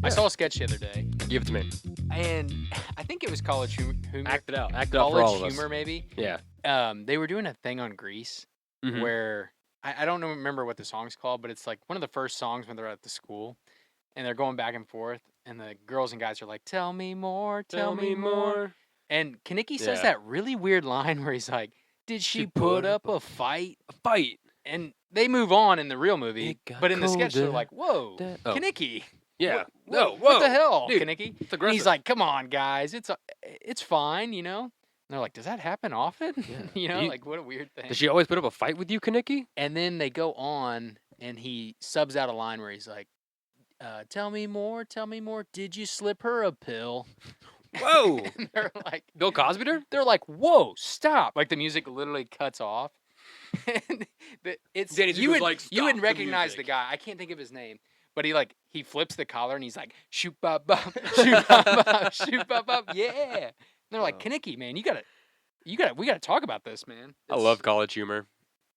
I saw a sketch the other day, Give it to me. and I think it was College Humor. Act it out. Act it out for all College of us. Humor, maybe. Yeah. They were doing a thing on Grease where I don't remember what the song's called, but it's like one of the first songs when they're at the school, and they're going back and forth, and the girls and guys are like, "Tell me more, tell me more." And Kaneki says that really weird line where he's like, "Did she put up a fight?" A fight. And they move on in the real movie, but in the sketch they're like, "Whoa, Kaneki." Yeah. What the hell, Dude, Kaneki? it's And he's like, "Come on, guys, it's fine, you know." And they're like, "Does that happen often?" Yeah. You know, like what a weird thing. Does she always put up a fight with you, Kaneki? And then they go on, and he subs out a line where he's like, tell me more, did you slip her a pill?" Whoa. And they're like, Bill Cosby? they're like, "Whoa, stop." Like the music literally cuts off. And it's Danny you was would like, you would "Stop the recognize the music." guy. I can't think of his name, but he flips the collar and he's like, "Shoot bop bop, shoot bop bop, shoot bop bop." Yeah. And they're like, "Kaneki, man, we gotta talk about this, man." I love College Humor.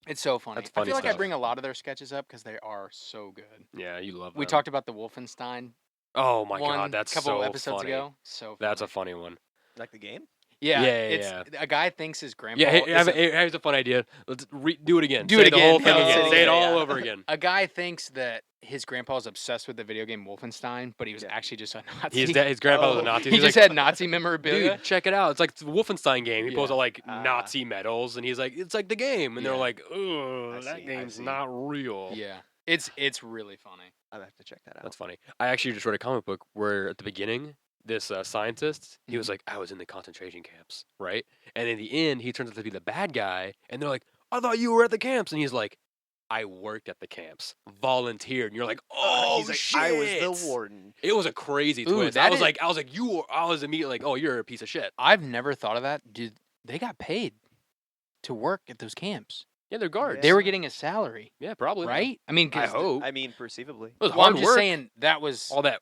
It's so funny. That's I funny feel like I stuff. bring a lot of their sketches up because they are so good. Yeah, you love them. We talked about the Wolfenstein Oh my one god, that's couple so episodes funny. ago. So That's a funny one. Like the game? yeah, Yeah. A guy thinks his grandpa. Yeah, is a- here's a fun idea. Let's do it again. Do Say it the again. whole thing Oh, again. Say it yeah, all yeah. over again. A guy thinks that his grandpa is obsessed with the video game Wolfenstein, but he was actually just a Nazi. His grandfather was a Nazi. He He's just like, had Nazi memorabilia. dude, check it out. It's like the Wolfenstein game. He pulls Yeah. out like Nazi medals, and he's like, it's like the game. And they're Yeah. like, I ugh, that see, I game's see. not real. Yeah, it's really funny. I'll have to check that out. That's funny. I actually just read a comic book where at the beginning, this scientist, he was like, I was in the concentration camps, right? And in the end, he turns out to be the bad guy. And they're like, I thought you were at the camps. And he's like, I worked at the camps, volunteered. And you're like, oh, He's like, shit. I was the warden. It was a crazy Ooh, twist. that I was is- like, I was immediately like, oh, you're a piece of shit. I've never thought of that. Dude, they got paid to work at those camps. Yeah, they're guards. They were getting a salary, Yeah, probably. right? I mean, I 'cause hope. I mean, perceively. It was well, I'm hard just work. saying that was All that.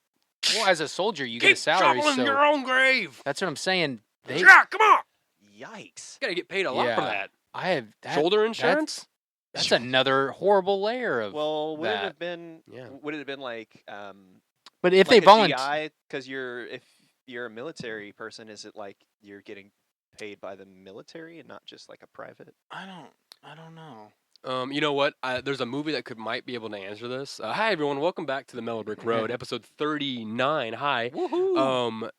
well, as a soldier, you get Keep a salary. shoveling So your own grave. that's what I'm saying. They, Yeah, come on. Yikes. You gotta get paid a lot for Yeah. that. I have that, Shoulder insurance. That's another horrible layer of. Well, would it that. have been? Yeah. Would it have been like? But if like they a volunteer, GI, because if you're a military person, is it like you're getting paid by the military and not just like a private? I don't know. You know what? There's a movie that might be able to answer this. Hi everyone, welcome back to the Mellow Brick Road, episode 39. Hi. Woohoo!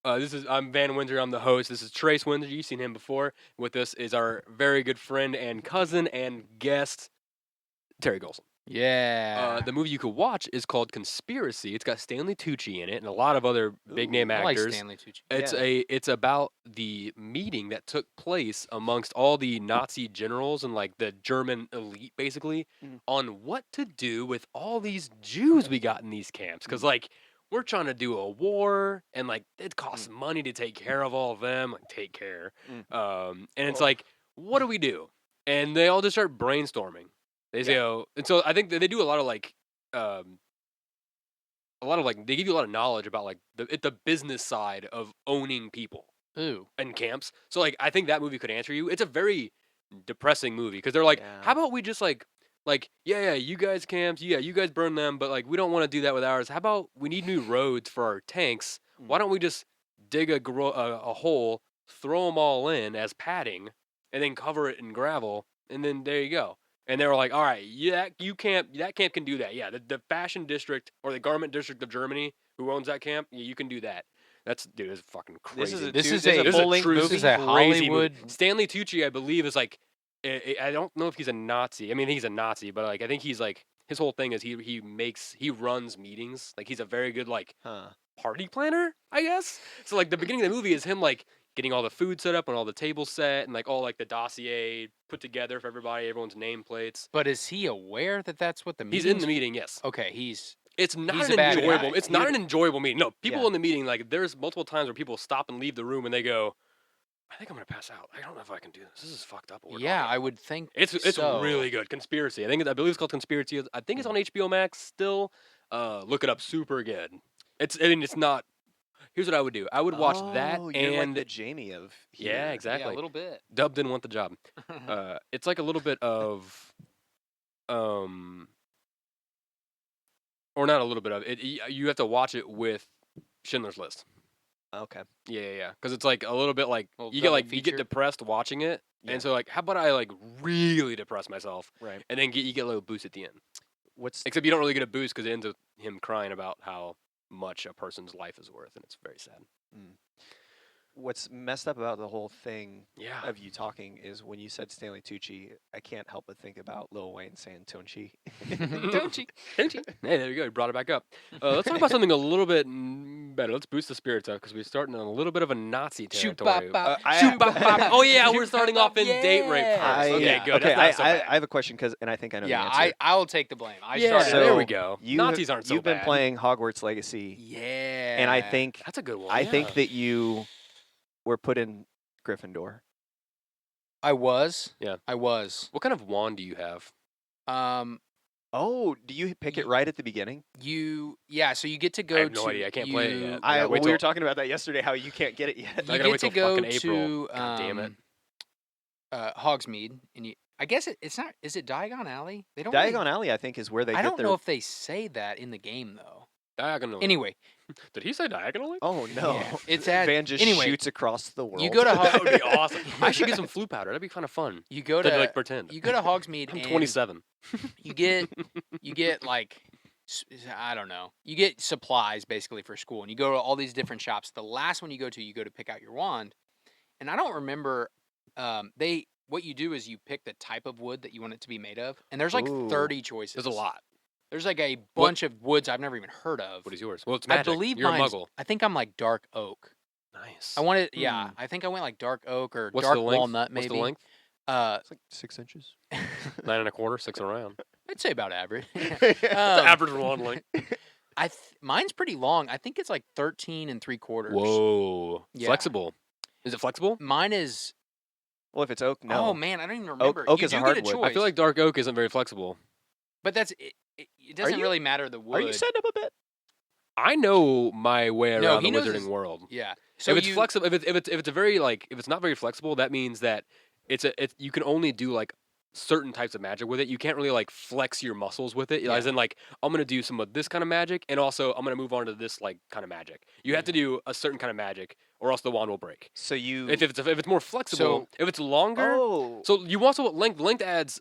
I'm Van Windsor. I'm the host. This is Trace Windsor. You've seen him before. With us is our very good friend and cousin and guest, Terry Golson. Yeah. The movie you could watch is called Conspiracy. It's got Stanley Tucci in it and a lot of other big name I like actors. Stanley Tucci. It's about the meeting that took place amongst all the Nazi generals and like the German elite basically on what to do with all these Jews we got in these camps, because like we're trying to do a war and like it costs money to take care of all of them, like take care. And it's like, what do we do? And they all just start brainstorming. They say, oh, and so I think that they do a lot of like they give you a lot of knowledge about like the business side of owning people in camps. So like I think that movie could answer you. It's a very depressing movie because they're like, how about we just like you guys camps, you guys burn them, but like we don't want to do that with ours. How about we need new roads for our tanks? Why don't we just dig a hole, throw them all in as padding, and then cover it in gravel, and then there you go. And they were like, all right, that camp can do that. Yeah, the fashion district or the garment district of Germany, who owns that camp, you can do that. It's fucking crazy. This is a Hollywood movie. Stanley Tucci, I believe, is like, I don't know if he's a Nazi. I mean, he's a Nazi, but like I think he's like, his whole thing is he runs meetings. Like he's a very good like party planner, I guess. So like the beginning of the movie is him like getting all the food set up and all the tables set and like all like the dossier put together for everybody, everyone's nameplates. But is he aware that that's what the meeting? He's in the meeting, yes. Okay, It's not he's an a bad enjoyable. guy. It's not an enjoyable meeting. No, people in the meeting, like there's multiple times where people stop and leave the room and they go, I think I'm gonna pass out. I don't know if I can do this. This is fucked up. I would think it's so. really good. Conspiracy. I believe it's called Conspiracy. I think it's on HBO Max still. Look it up. Super good. It's not. Here's what I would do. I would watch that you're and like the Jamie of here. yeah, exactly. Yeah, a little bit. Dub didn't want the job. It's like a little bit of or or not a little bit of it. You have to watch it with Schindler's List. Okay. Yeah. Because it's like a little bit like Little you double get feature. depressed watching it, Yeah. and so like how about I like really depress myself, Right. and then you get a little boost at the end. What's Except you don't really get a boost because it ends with him crying about how much a person's life is worth, and it's very sad. What's messed up about the whole thing Yeah. of you talking is when you said Stanley Tucci, I can't help but think about Lil Wayne saying Tunchi. Tunchi. Hey, there you go. You brought it back up. Let's talk about something a little bit better. Let's boost the spirits up because we're starting on a little bit of a Nazi territory. Oh yeah, we're starting off in date rape first. Okay, good. Okay, That's not so bad. I have a question and I think I know the Yeah, answer. I will take the blame. I Yeah, started. So there we go. You Nazis aren't so You've been bad. playing Hogwarts Legacy, Yeah. and I think That's a good one. I think that you were put in Gryffindor. I was. Yeah. I was. What kind of wand do you have? Oh, do you pick it right at the beginning? So you get to go I have to no idea. I can't play it yet. Well, wait we were till- talking about that yesterday. How you can't get it yet. I You gotta get wait to till go fucking April. to God damn it. Hogsmeade, and I guess it's not. Is it Diagon Alley? They don't. Diagon Alley, I think, is where they I get don't their. know if they say that in the game though. Diagonally. Anyway, Did he say diagonally? Oh no! Yeah, it's at- Van just anyway, shoots across the world. you go to That would be awesome. I should get some flu powder. That'd be kind of fun. you go To to like pretend. you go to Hogsmeade. I'm and 27. You get like I don't know. You get supplies basically for school, and you go to all these different shops. The last one you go to pick out your wand, and I don't remember. What you do is you pick the type of wood that you want it to be made of, and there's like Ooh. 30 choices. There's a lot. There's like a bunch of woods I've never even heard of. What is yours? Well, it's magic. I believe You're a mine's- muggle. I think I'm like dark oak. Nice. I wanted, yeah. I think I went like dark oak or What's dark the length? walnut, maybe. What's the length? It's like 6 inches. 9 1/4, 6 around. I'd say about average. The average wand length. Mine's pretty long. I think it's like 13 3/4. Whoa. Yeah. Flexible. Is it flexible? Mine is. Well, if it's oak, no. Oh man, I don't even remember. Oak you is a do get a hardwood. choice, I feel like dark oak isn't very flexible. but that's it. It doesn't you- really matter the wood. Are you setting up a bit? I know my way No, around he the knows wizarding his- world. Yeah. So if it's flexible, if it's a very like if it's not very flexible, that means that you can only do like certain types of magic with it. You can't really like flex your muscles with it. As in like I'm gonna do some of this kind of magic, and also I'm gonna move on to this like kind of magic. You have to do a certain kind of magic, or else the wand will break. So you. If it's more flexible, if it's longer, Oh. so you also length adds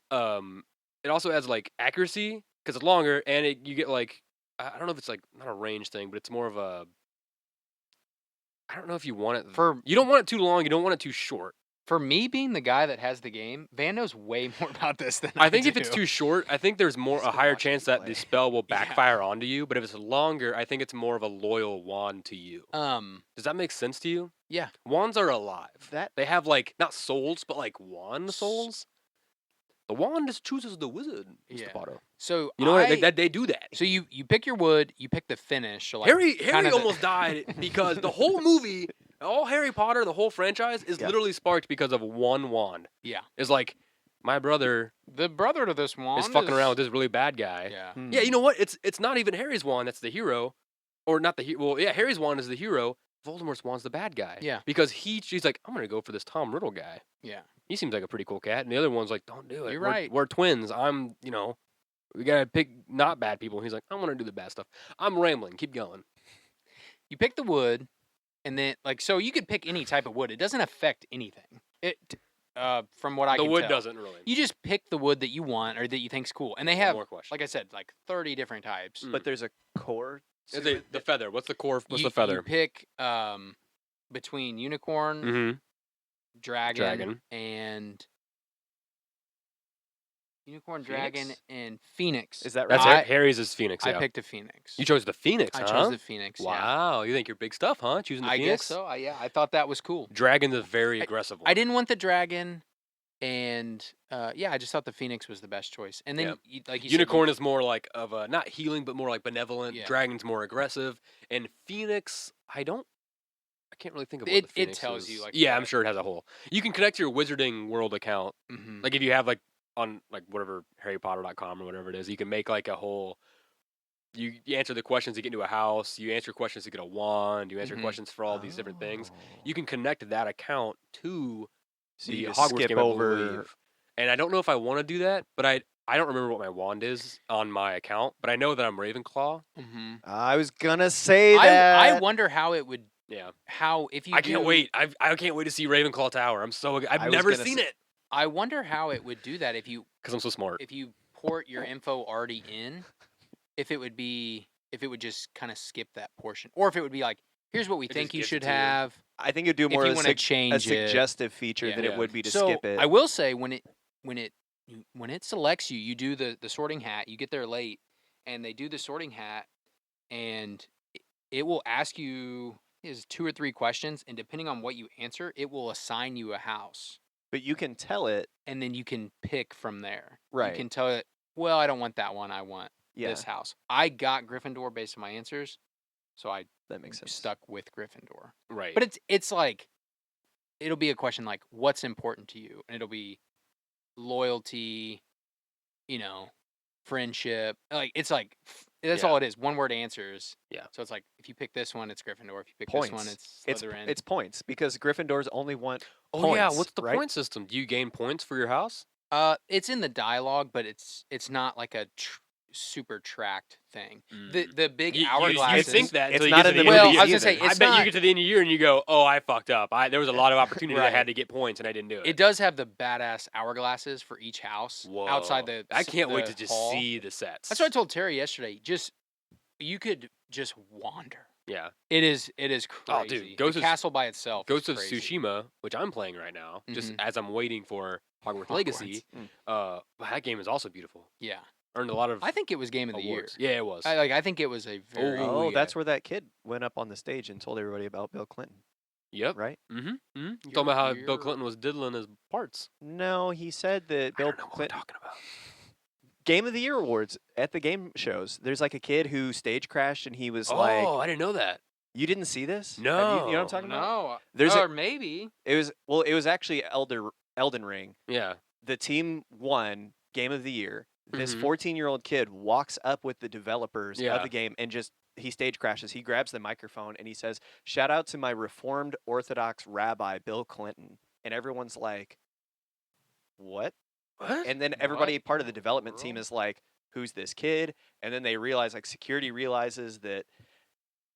it also adds like accuracy because it's longer, and you get like I don't know if it's like not a range thing, but it's more of a I don't know if you want it you don't want it too long, you don't want it too short. For me being the guy that has the game, Van knows way more about this than I think do. if it's too short, I think there's a higher chance that the spell will backfire onto you. But if it's longer, I think it's more of a loyal wand to you. Does that make sense to you? Yeah. Wands are alive. They have like not souls, but like wand souls. The wand just chooses the wizard, Mr. Potter. So you know what? They do that. So you pick your wood, you pick the finish. So like Harry almost died because the whole movie, all Harry Potter, the whole franchise is literally sparked because of one wand. Yeah. It's like my brother. The brother to this wand is fucking around with this really bad guy. Yeah. Yeah, you know what? It's not even Harry's wand that's the hero, or not the hero. Well, yeah, Harry's wand is the hero. Voldemort's wand's the bad guy. Yeah. Because she's like, I'm gonna go for this Tom Riddle guy. Yeah. He seems like a pretty cool cat, and the other one's like, don't do it. You're right. We're twins. We gotta pick not bad people. And he's like, I want to do the bad stuff. I'm rambling. Keep going. You pick the wood, and then so you could pick any type of wood. It doesn't affect anything. From what I can tell. The wood doesn't really. You just pick the wood that you want or that you think's cool, and they have, more questions. like I said, like 30 different types. But there's a core. The feather. What's the core? What's the feather? You pick between unicorn, dragon, and unicorn, dragon, and phoenix. Is that right? That's Harry's is phoenix. I Yeah. picked a phoenix. You chose the phoenix. I huh? chose the phoenix. Wow, you think you're big stuff, huh? Choosing the I phoenix. guess so. I thought that was cool. Dragon's a very aggressive one. I didn't want the dragon, and I just thought the phoenix was the best choice. And then, like you unicorn said, is more like of a not healing, but more like benevolent. Yeah. Dragon's more aggressive, and phoenix, I can't really think of what It the phoenix tells is. you, like, yeah, I'm what- sure it has a whole. You can connect to your Wizarding World account, Mhm. like if you have like on like whatever HarryPotter.com or whatever it is, you can make like a whole. You answer the questions to get into a house. You answer questions to get a wand. You answer Mhm. questions for all these different things. You can connect that account to So the you just Hogwarts skip game, I over. believe. And I don't know if I want to do that, but I don't remember what my wand is on my account, but I know that I'm Ravenclaw. Mm-hmm. I was gonna say that. I wonder how it would. Yeah. How if you? I can't wait. I can't wait to see Ravenclaw Tower. I've never seen it. I wonder how it would do that if you. Because I'm so smart. If you port your info already in, if it would just kind of skip that portion, or if it would be like, here's what we think you should have. I think it'd do more of a suggestive feature than it would be to skip it. I will say when it selects you, you do the sorting hat. You get there late, and they do the sorting hat, and it will ask you 2 or 3 questions, and depending on what you answer, it will assign you a house. But you can tell it, and then you can pick from there. Right. You can tell it, well, I don't want that one. I want this house. I got Gryffindor based on my answers, so that makes sense. Stuck with Gryffindor. Right. But it's like, it'll be a question like, what's important to you? And it'll be loyalty, friendship. Like, it's like, that's all it is. 1-word answers. Yeah. So it's like, if you pick this one, it's Gryffindor. If you pick this one, it's Slytherin. It's points, because Gryffindors only want points. Oh, yeah. What's the point system? Do you gain points for your house? It's in the dialogue, but it's not like a super tracked thing. The big hourglass. You think that it's not in the movie. Well, I was gonna say, I bet you get to the end of the year and you go, "Oh, I fucked up. There was a lot of opportunity. I had to get points and I didn't do it." It does have the badass hourglasses for each house. Whoa. Outside the. I can't wait to hall. just see the sets. That's what I told Terry yesterday. You could just wander. Yeah. It is crazy. Oh, dude, the castle by itself. Ghost of Tsushima, which I'm playing right now, just as I'm waiting for Hogwarts Legacy. That game is also beautiful. Yeah. Earned a lot of. I think it was game of the year. Yeah, it was. I think it was a very. Oh, that's where that kid went up on the stage and told everybody about Bill Clinton. Yep. Right. Mm-hmm. You talking about how Bill Clinton was diddling his parts? No, he said that Bill Clinton. What I'm talking about. Game of the Year awards at the game shows. There's like a kid who stage crashed and he was like. Oh, I didn't know that. You didn't see this? No. You know what I'm talking about? No. Or maybe. It was actually Elden Ring. Yeah. The team won Game of the Year. This 14-year-old kid walks up with the developers of the game and he stage crashes. He grabs the microphone and he says, "Shout out to my Reformed Orthodox rabbi, Bill Clinton." And everyone's like, "What?" And then everybody, part of the development team, is like, "Who's this kid?" And then they realize, like, security realizes that.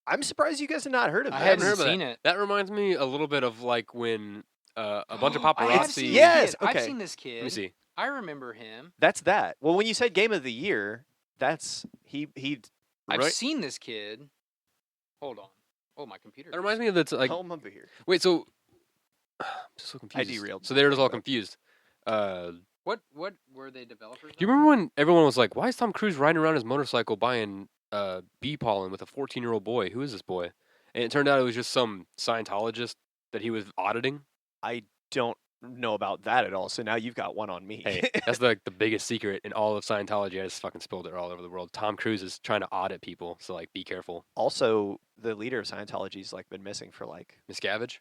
I'm surprised you guys have not heard of that. I haven't seen it. That reminds me a little bit of like when a bunch of paparazzi. Okay. I've seen this kid. Let me see. I remember him. That's that. Well, when you said Game of the Year, that's he. I've seen this kid. Hold on. Oh, my computer. That reminds me of the like. Home over here. Wait, so I'm just so confused. I derailed. So they're just all confused. What were they developers? Do you remember when everyone was like, "Why is Tom Cruise riding around his motorcycle buying bee pollen with a 14-year-old boy? Who is this boy?" And it turned out it was just some Scientologist that he was auditing. I don't know about that at all. So now you've got one on me. Hey, that's like the biggest secret in all of Scientology. I just fucking spilled it all over the world. Tom Cruise is trying to audit people, so like, be careful. Also, the leader of Scientology's like been missing for like Miscavige?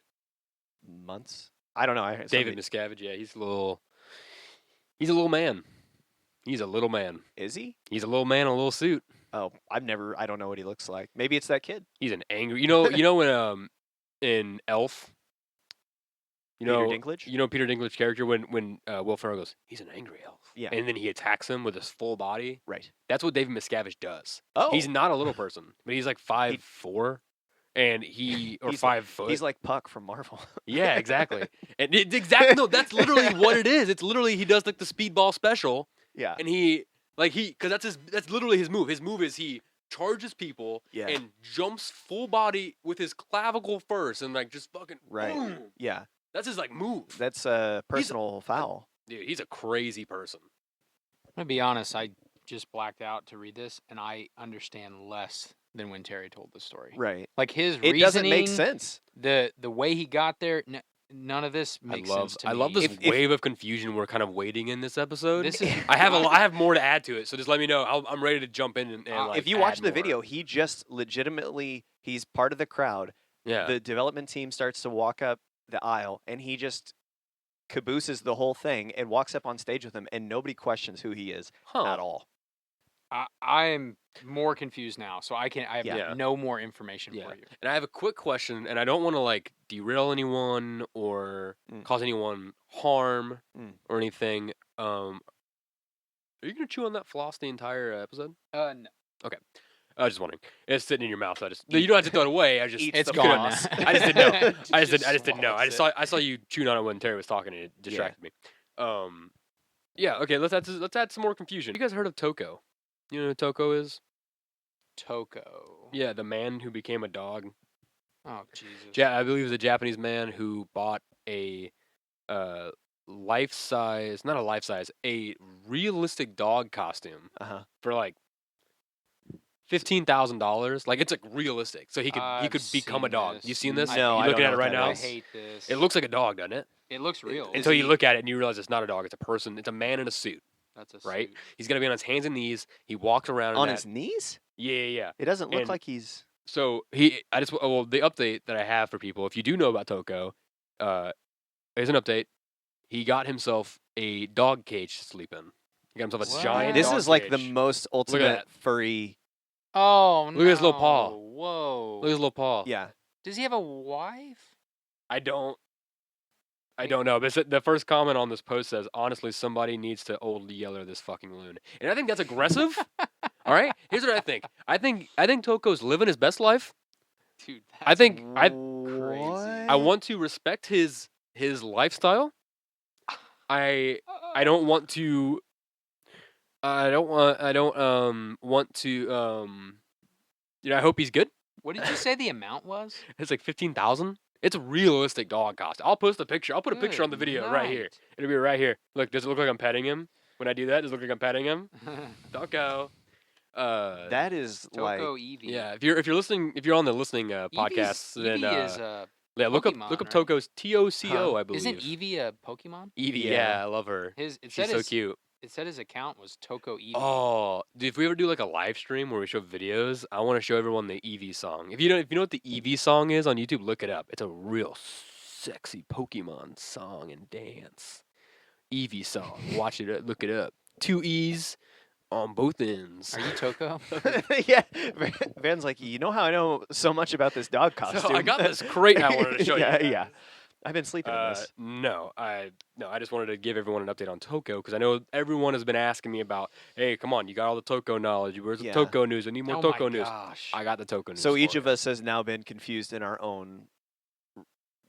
Months. I don't know. David Miscavige. Yeah, he's a little man. He's a little man. Is he? He's a little man in a little suit. Oh, I don't know what he looks like. Maybe it's that kid. He's an angry. You know when in Elf. Peter Dinklage? You know Peter Dinklage character when Will Ferrell goes, "He's an angry elf." Yeah. And then he attacks him with his full body. Right. That's what David Miscavige does. Oh. He's not a little person, but he's like 5'4", and he's 5 foot. He's like Puck from Marvel. Yeah, exactly. And no, that's literally what it is. It's literally he does like the speedball special. Yeah. And because that's literally his move. His move is he charges people and jumps full body with his clavicle first and like just fucking boom. Yeah. That's his like move. That's a personal foul. Dude, he's a crazy person. I'm gonna be honest. I just blacked out to read this, and I understand less than when Terry told the story. Right. Like his reasoning. It doesn't make sense. The way he got there. None of this makes sense to me. I love this wave of confusion we're kind of waiting in this episode. I have more to add to it, so just let me know. I'm ready to jump in and like, if you watch the video, he just legitimately he's part of the crowd. Yeah. The development team starts to walk up the aisle, and he just cabooses the whole thing and walks up on stage with them, and nobody questions who he is at all. I'm more confused now, so I have no more information for you. And I have a quick question, and I don't want to like derail anyone or cause anyone harm or anything. Are you gonna chew on that floss the entire episode? No. Okay. I was just wondering. It's sitting in your mouth. So you don't have to throw it away. It's gone now. I just didn't know. I just didn't know. swallows I saw you chewing on it when Terry was talking, and it distracted me. Yeah. Okay. Let's add some more confusion. You guys heard of Toko? You know who Toko is? Toko. Yeah, the man who became a dog. Oh Jesus. I believe it was a Japanese man who bought a life-size, not a life-size, a realistic dog costume for like $15,000. Like it's like realistic, so he could become a dog. You seen this? No, you looking at it right now? I hate this. It looks like a dog, doesn't it? It looks real. Until you look at it and you realize it's not a dog; it's a person. It's a man in a suit. That's a right. suit. He's gonna be on his hands and knees. He walks around on his knees. Yeah. It doesn't look like he's. So the update that I have for people, if you do know about Toko, here's an update. He got himself a dog cage to sleep in. He got himself a giant. This dog is like cage. the most ultimate furry. Oh no! Look at his little paw. Whoa! Look at his little paw. Yeah. Does he have a wife? I don't know. But the first comment on this post says, "Honestly, somebody needs to old yeller this fucking loon," and I think that's aggressive. All right. Here's what I think. I think Toko's living his best life. Dude, I think crazy. I want to respect his lifestyle. I don't want to. I don't want to. I hope he's good. What did you say the amount was? It's like 15,000. It's a realistic dog costume. I'll post a picture. I'll put a picture on the video right here. It'll be right here. Look, does it look like I'm petting him? When I do that, does it look like I'm petting him? Toko. That is Toko like Eevee. Yeah, if you're listening, if you're on the listening podcast, then Eevee is a look Pokemon, up right? Toko's TOCO, I believe. Isn't Eevee a Pokemon? Eevee, yeah, I love her. She's so cute. It said his account was Toko Eevee. Oh, dude, if we ever do like a live stream where we show videos, I want to show everyone the Eevee song. If you know what the Eevee song is on YouTube, look it up. It's a real sexy Pokemon song and dance. Eevee song. Watch it. Look it up. 2 E's on both ends. Are you Toko? Yeah. Van's like, you know how I know so much about this dog costume? So I got this crate I wanted to show you. Yeah. I've been sleeping on this. No, I just wanted to give everyone an update on Toko because I know everyone has been asking me about, hey, come on, you got all the Toko knowledge. Where's the Toko news? I need more Toko news. Gosh. I got the Toko news. So each of us has now been confused in our own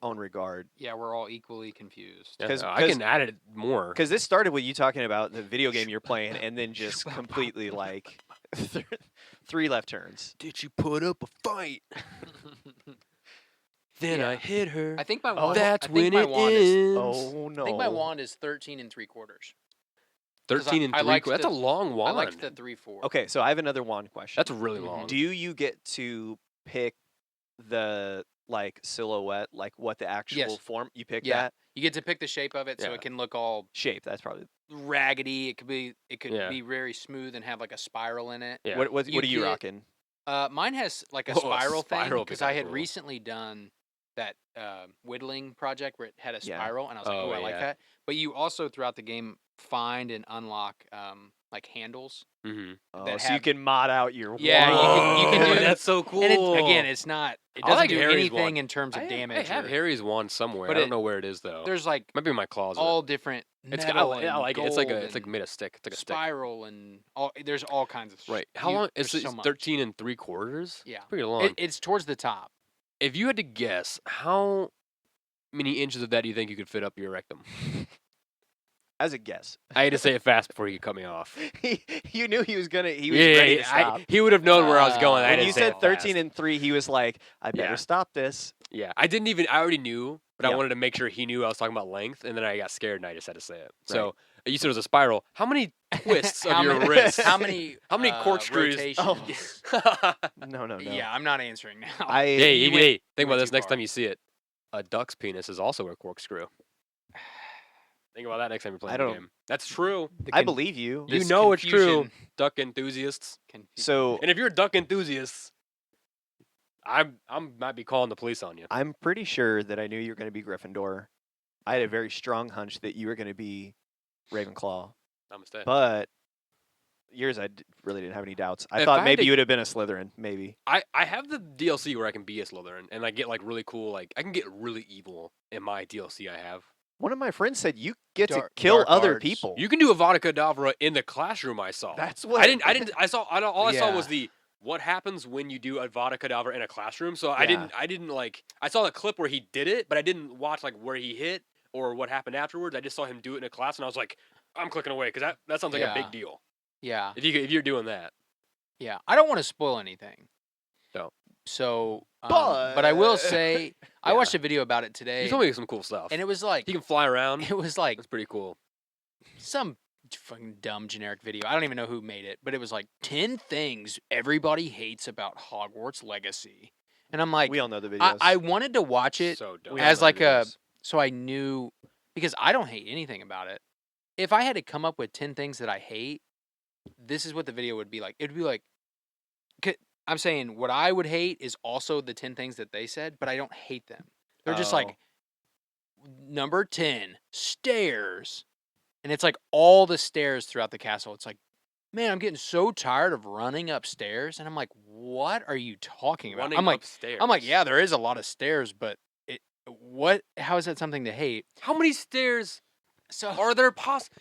regard. Yeah, we're all equally confused. Yeah, I can add it more. Because this started with you talking about the video game you're playing and then just completely like 3 left turns. Did you put up a fight? Then I hit her. I think my wand. That's when it ends. Oh no! I think my wand is 13 3/4. 13 3/4. That's a long wand. I liked the 3/4. Okay, so I have another wand question. That's really long. Do you get to pick the like silhouette, like what the actual form? You pick that. You get to pick the shape of it, so it can look all shape. That's probably raggedy. It could be very smooth and have like a spiral in it. Yeah. What are you rocking? Mine has like a spiral thing because I had recently done that whittling project where it had a spiral, and I was like, oh, I like that. But you also throughout the game find and unlock like handles. Mm-hmm. So you can mod out your wand. You can do that's so cool. And it's not. It doesn't do anything in terms of damage. I have Harry's wand somewhere. I don't know where it is though. There's like might be in my closet. All different. I like it. It's like made of stick. It's like a spiral and all. There's all kinds of. Right. How long is it? 13 3/4. Yeah. Pretty long. It's towards the top. If you had to guess, how many inches of that do you think you could fit up your rectum? As a guess. I had to say it fast before you cut me off. You knew he was ready to stop. He would have known where I was going. When you said 13 3, he was like, I better stop this. Yeah, I already knew, but I wanted to make sure he knew I was talking about length, and then I got scared and I just had to say it. Right. So you said it was a spiral. How many twists of your wrist? How many corkscrews? Oh. No. Yeah, I'm not answering now. Hey, think about this next time you see it. A duck's penis is also a corkscrew. Think about that next time you're playing the game. That's true. I believe you. You know it's true, duck enthusiasts. So, and if you're a duck enthusiast, I might be calling the police on you. I'm pretty sure that I knew you were going to be Gryffindor. I had a very strong hunch that you were going to be Ravenclaw. Namaste. But yours, I really didn't have any doubts. I thought maybe you would have been a Slytherin. Maybe. I have the DLC where I can be a Slytherin, and I get like really cool. Like I can get really evil in my DLC I have. One of my friends said you get to kill other people. You can do Avada Kedavra in the classroom. I saw. That's what I didn't. I saw. All I saw was what happens when you do Avada Kedavra in a classroom. So I didn't like. I saw the clip where he did it, but I didn't watch like where he hit or what happened afterwards. I just saw him do it in a class, and I was like, I'm clicking away because that sounds like a big deal. Yeah. If you're doing that. Yeah, I don't want to spoil anything. No. So, but I will say, I watched a video about it today. You told me some cool stuff, and it was like you can fly around. It was like that's pretty cool. Some fucking dumb generic video. I don't even know who made it, but it was like 10 things everybody hates about Hogwarts Legacy, and I'm like, we all know the videos. I wanted to watch it as like so I knew because I don't hate anything about it. If I had to come up with 10 things that I hate, this is what the video would be like. It would be like. I'm saying what I would hate is also the 10 things that they said, but I don't hate them. They're just like, number 10, stairs. And it's like all the stairs throughout the castle. It's like, man, I'm getting so tired of running upstairs. And I'm like, what are you talking about? I'm like, yeah, there is a lot of stairs, but how is that something to hate? How many stairs are there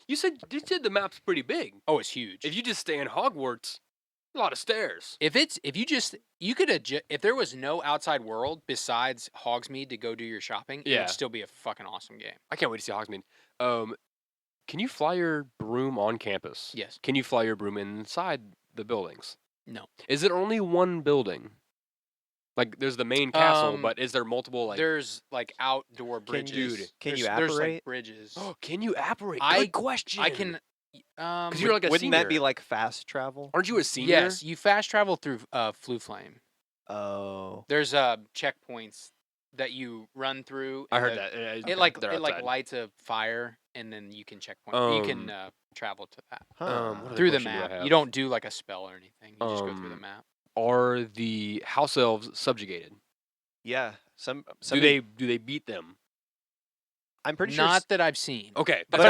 You said the map's pretty big. Oh, it's huge. If you just stay in Hogwarts, a lot of stairs. If there was no outside world besides Hogsmeade to go do your shopping, it would still be a fucking awesome game. I can't wait to see Hogsmeade. Can you fly your broom on campus? Yes. Can you fly your broom inside the buildings? No. Is it only one building? Like, there's the main castle, but is there multiple, like... There's, like, outdoor bridges. Can you apparate? There's, like, bridges. Oh, can you apparate? Good question. I can... Because you're like a wouldn't senior. that be like fast travel? Aren't you a senior? Yes, you fast travel through Flue Flame. Oh. There's checkpoints that you run through. I heard that. It lights a fire, and then you can checkpoint. You can travel to that through the map. You don't do like a spell or anything. You just go through the map. Are the house elves subjugated? Yeah. Do they beat them? I'm pretty sure. Not that I've seen. Okay, but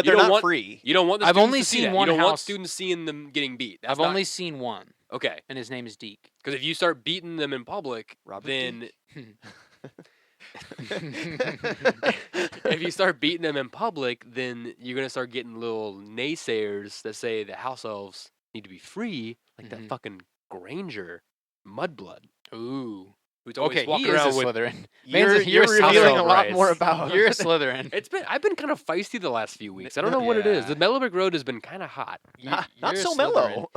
they're not free. You don't want. I've only seen one. You don't want students seeing them getting beat. I've only seen one. Okay, and his name is Deke. Because if you start beating them in public, then if you start beating them in public, then you're gonna start getting little naysayers that say the house elves need to be free, like that fucking Granger, Mudblood. Ooh. Who's always he walking is around a Slytherin. You're revealing a lot more about. You're a Slytherin. I've been kind of feisty the last few weeks. I don't know what it is. The Mellow Brick Road has been kind of hot. Not so mellow.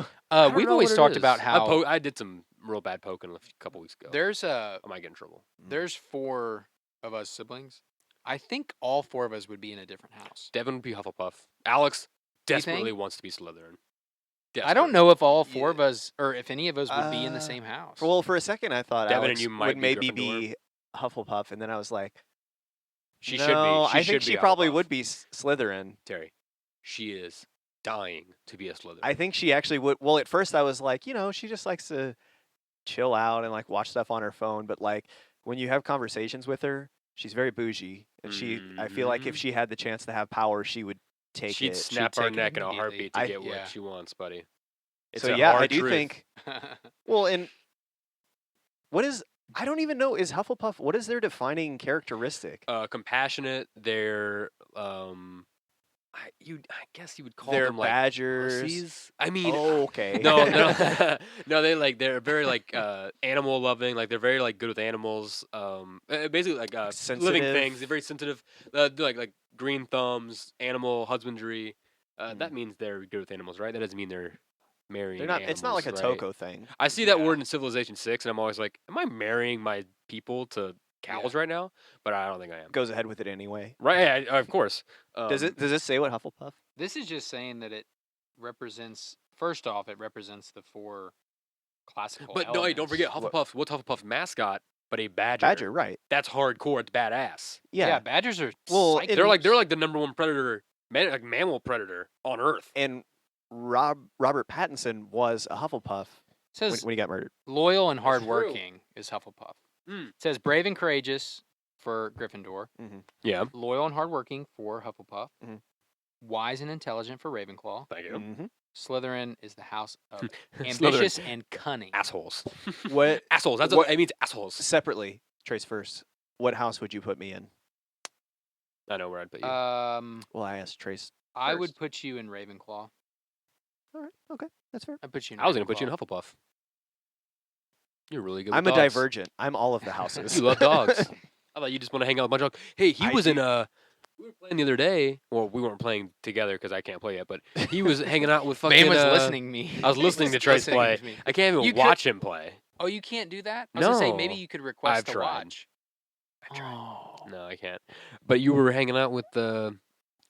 We've always talked about how I did some real bad poking a couple weeks ago. I might get in trouble. There's 4 of us siblings. I think all 4 of us would be in a different house. Devin would be Hufflepuff. Alex desperately wants to be Slytherin. I don't know if all 4 of us, or if any of us would be in the same house. Well, for a second, I thought Devin Alex and you might would maybe be Hufflepuff, and then I was like, she should be. I think she probably would be Slytherin. Terry, she is dying to be a Slytherin. I think she actually would. Well, at first I was like, she just likes to chill out and like watch stuff on her phone. But like when you have conversations with her, she's very bougie, and I feel like if she had the chance to have power, she would. She'd snap her neck in a heartbeat to get what she wants, buddy. It's I do think. Well, and I don't even know, is Hufflepuff, what is their defining characteristic? Compassionate. They're I guess you would call them like badgers. Pussies. I mean, okay. No, they're very like animal loving. Like they're very like good with animals. Basically like living things. They're very sensitive. Like green thumbs, animal husbandry. That means they're good with animals, right? That doesn't mean they're marrying. They're not. Animals, it's not like a Toko thing. I see that word in Civilization 6, and I'm always like, am I marrying my people to cows right now? But I don't think I am. Goes ahead with it anyway. Right? Yeah, of course. Does it say what Hufflepuff? This is just saying that it represents. First off, it represents the 4 classical. But elements. no, don't forget Hufflepuff. What's Hufflepuff's mascot? But a badger. Badger, right? That's hardcore. It's badass. Yeah, badgers are. They're like the number 1 predator, mammal predator on Earth. And Robert Pattinson was a Hufflepuff. It says when he got murdered. Loyal and hardworking is Hufflepuff. It says brave and courageous for Gryffindor. Mm-hmm. Yeah. Loyal and hardworking for Hufflepuff. Mm-hmm. Wise and intelligent for Ravenclaw. Thank you. Mm-hmm. Slytherin is the house of ambitious and cunning. Assholes. What assholes? That's what it means. Assholes. Separately, Trace first. What house would you put me in? I know where I'd put you. Well, I asked Trace. I would put you in Ravenclaw. All right. Okay. That's fair. I'd put you in I was going to put you Ravenclaw. in Hufflepuff. You're really good with I'm dogs. a divergent. I'm all of the houses. You love dogs. I thought you just want to hang out with a bunch of dogs. Hey, he was in a... We were playing the other day. Well, we weren't playing together because I can't play yet, but he was hanging out with fucking... Vane was listening to me. I was listening to Trace play. I can't even watch him play. Oh, you can't do that? I was going to say, maybe No. you could request I've to tried. watch. I tried. Oh. No, I can't. But you were hanging out with the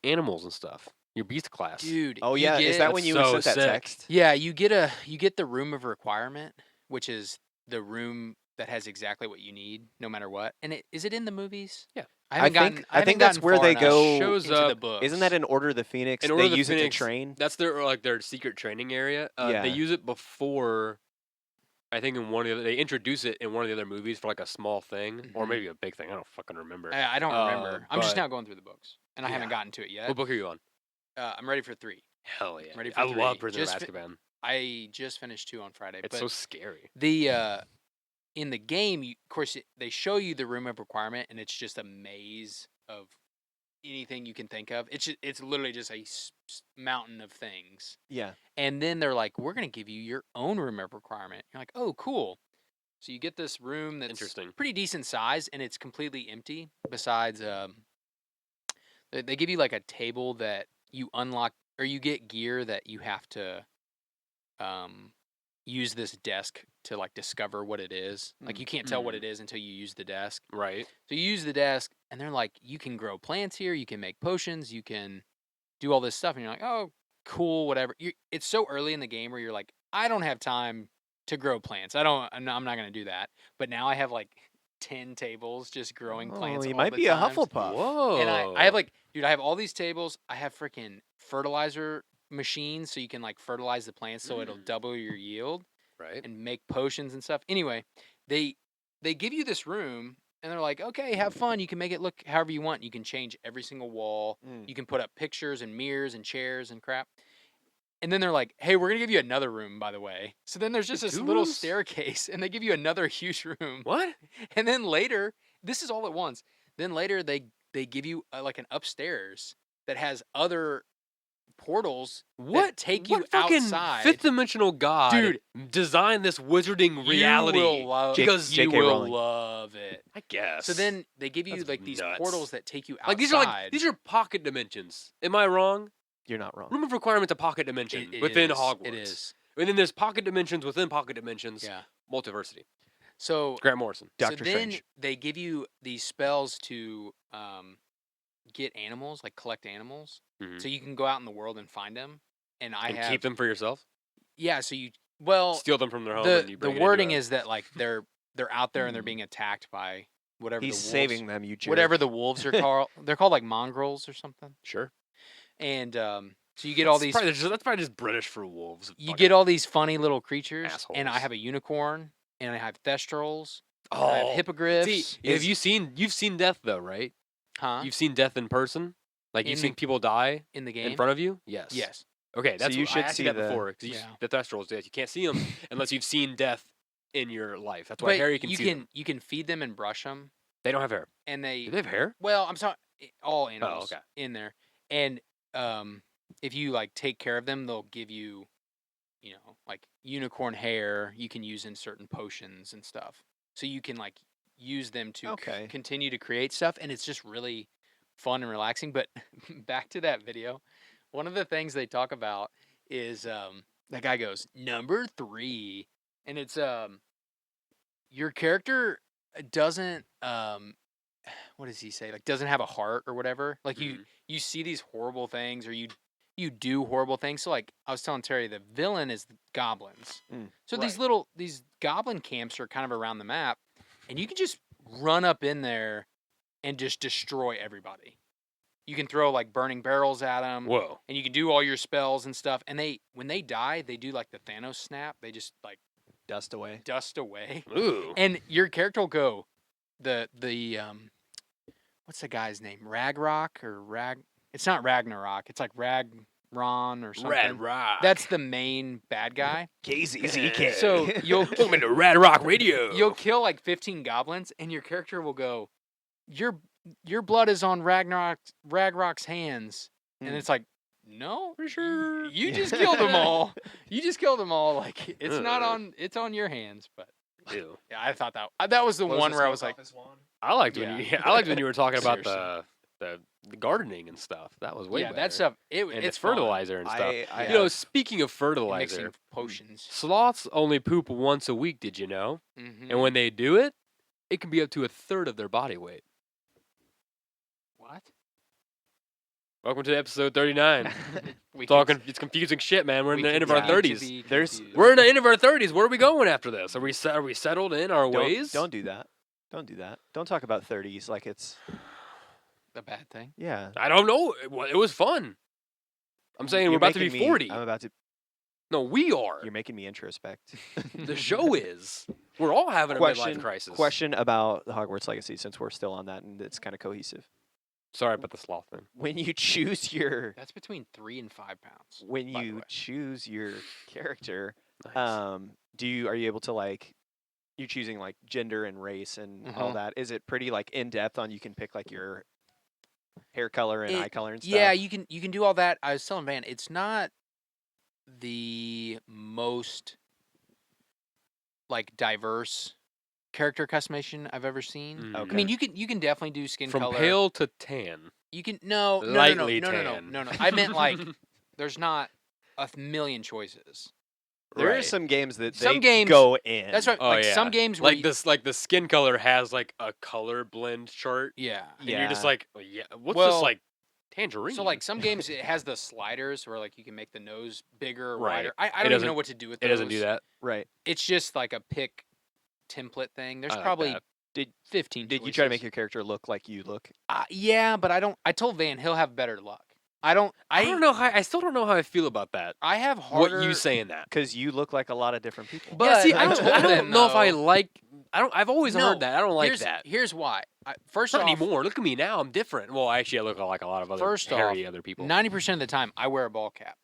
animals and stuff. Your beast class. Dude. Oh, yeah. Is that when you so sent that sick. text? Yeah, you get the room of requirement, which is the room that has exactly what you need, no matter what. And is it in the movies? Yeah. I think that's where they go. Shows into up. the books. Isn't that in Order of the Phoenix? In Order they of the use it to Phoenix, train. That's their secret training area. Yeah. They use it before. I think in one of the they introduce it in one of the other movies for like a small thing or maybe a big thing. I don't fucking remember. I don't remember. I'm just now going through the books, and I haven't gotten to it yet. What book are you on? I'm ready for 3. Hell yeah! I'm ready for I 3. love Prisoner of Azkaban. I just finished 2 on Friday. It's so scary. In the game, of course, they show you the room of requirement, and it's just a maze of anything you can think of. It's literally just a mountain of things. Yeah. And then they're like, we're going to give you your own room of requirement. You're like, oh, cool. So you get this room that's pretty decent size, and it's completely empty. Besides, they give you like a table that you unlock, or you get gear that you have to use this desk to like discover what it is. Like you can't tell what it is until you use the desk. Right. So you use the desk, and they're like, you can grow plants here, you can make potions, you can do all this stuff, and you're like, oh, cool, whatever. It's so early in the game where you're like, I don't have time to grow plants. I'm not going to do that. But now I have like 10 tables just growing plants. You all might the be times. a Hufflepuff. Whoa. And I have like, dude, I have all these tables. I have freaking fertilizer machines so you can like fertilize the plants so it'll double your yield. Right. And make potions and stuff. Anyway, they give you this room, and they're like, okay, have fun. You can make it look however you want. You can change every single wall. You can put up pictures and mirrors and chairs and crap. And then they're like, hey, we're going to give you another room, by the way. So then there's just this little staircase, and they give you another huge room. What? And then later, this is all at once. Then later, they give you like an upstairs that has other portals that take you outside. Fifth dimensional god, dude, designed this wizarding reality. You will love it. I guess. So then they give you like these portals that take you outside. Like these are pocket dimensions. Am I wrong? You're not wrong. Room of requirement's a pocket dimension within Hogwarts. It is. And then there's pocket dimensions within pocket dimensions. Yeah. Multiversity. So Grant Morrison. Doctor Strange. Then they give you these spells to get animals, like collect animals. So you can go out in the world and find them. And keep them for yourself? Yeah, so steal them from their home and you bring the wording is that like they're out there and they're being attacked by whatever He's the wolves, saving them, you jerk. whatever the wolves are called. They're called like mongrels or something. Sure. And so you get all these. That's probably just British for wolves. You get all these funny little creatures. Assholes. And I have a unicorn, and I have thestrals. I have hippogriffs. See, you've seen death though, right? Huh? You've seen death in person? Like you've seen people die in the game in front of you? Yes. Yes. Okay, that's so you should I asked see you that before. Because the thestrals, you can't see them unless you've seen death in your life. That's why Harry can see them. You can feed them and brush them. They don't have hair. And Do they have hair? Well, I'm sorry, all animals in there. And if you like take care of them, they'll give you, like unicorn hair you can use in certain potions and stuff. So you can like use them to continue to create stuff, and it's just really fun and relaxing. But back to that video, one of the things they talk about is that guy goes, number 3, and it's your character doesn't what does he say? Like doesn't have a heart or whatever. Like you see these horrible things, or you do horrible things. So like I was telling Terry, the villain is goblins. So these goblin camps are kind of around the map, and you can just run up in there and just destroy everybody. You can throw like burning barrels at them. Whoa. And you can do all your spells and stuff. And when they die, they do like the Thanos snap. They just like dust away. Ooh. And your character will go the what's the guy's name? Ragnarok or Rag? It's not Ragnarok. It's like Ragron or something. Rad Rock. That's the main bad guy. KZZK. So you'll welcome to Rad Rock Radio. You'll kill like 15 goblins, and your character will go, your blood is on Ragnarok's hands. And it's like, no, for sure. You just killed them all. You just killed them all. Like, it's not on, it's on your hands. But Ew. yeah, I thought that was the one where I was like, I liked when you were talking about the gardening and stuff. That was way better. That stuff. It's fertilizer and stuff. Speaking of fertilizer, mixing potions. Sloths only poop once a week. Did you know? Mm-hmm. And when they do it, it can be up to a third of their body weight. What? Welcome to episode 39. It's confusing shit, man. We're in the end of our 30s. We're in the end of our 30s. Where are we going after this? Are we settled in our ways? Don't do that. Don't do that. Don't talk about 30s like it's a bad thing. Yeah. I don't know. It was fun. I'm saying we're about to be 40. I'm about to. No, we are. You're making me introspect. The show is. We're all having a midlife crisis. Question about the Hogwarts Legacy, since we're still on that and it's kind of cohesive. Sorry about the sloth thing. When you choose your... That's between 3 and 5 pounds. When you choose your character, nice. are you able to, like... You're choosing, like, gender and race and all that. Is it pretty, like, in-depth on you can pick, like, your hair color and eye color and stuff? Yeah, you can do all that. I was telling Van, it's not the most, like, diverse character customization I've ever seen. Okay. I mean, you can definitely do skin color. From pale to tan. You can no. I meant like there's not a million choices. There are some games that go in. That's right. Some games where like the skin color has like a color blend chart. Yeah. And you're just like, what's this like tangerine? So like some games it has the sliders where like you can make the nose bigger or wider. I don't even know what to do with those. It doesn't do that. Right. It's just like a pick template thing. There's probably 15 Did you try to make your character look like you look? Yeah, but I don't. I told Van he'll have better luck. I don't know how. I still don't know how I feel about that. I have harder. What you saying that? Because you look like a lot of different people. But yeah, see, I don't know if I like. I've always heard that. I don't like that. Here's why. First not off, anymore. Look at me now. I'm different. Well, actually, I look like a lot of other hairy other people. 90% of the time, I wear a ball cap.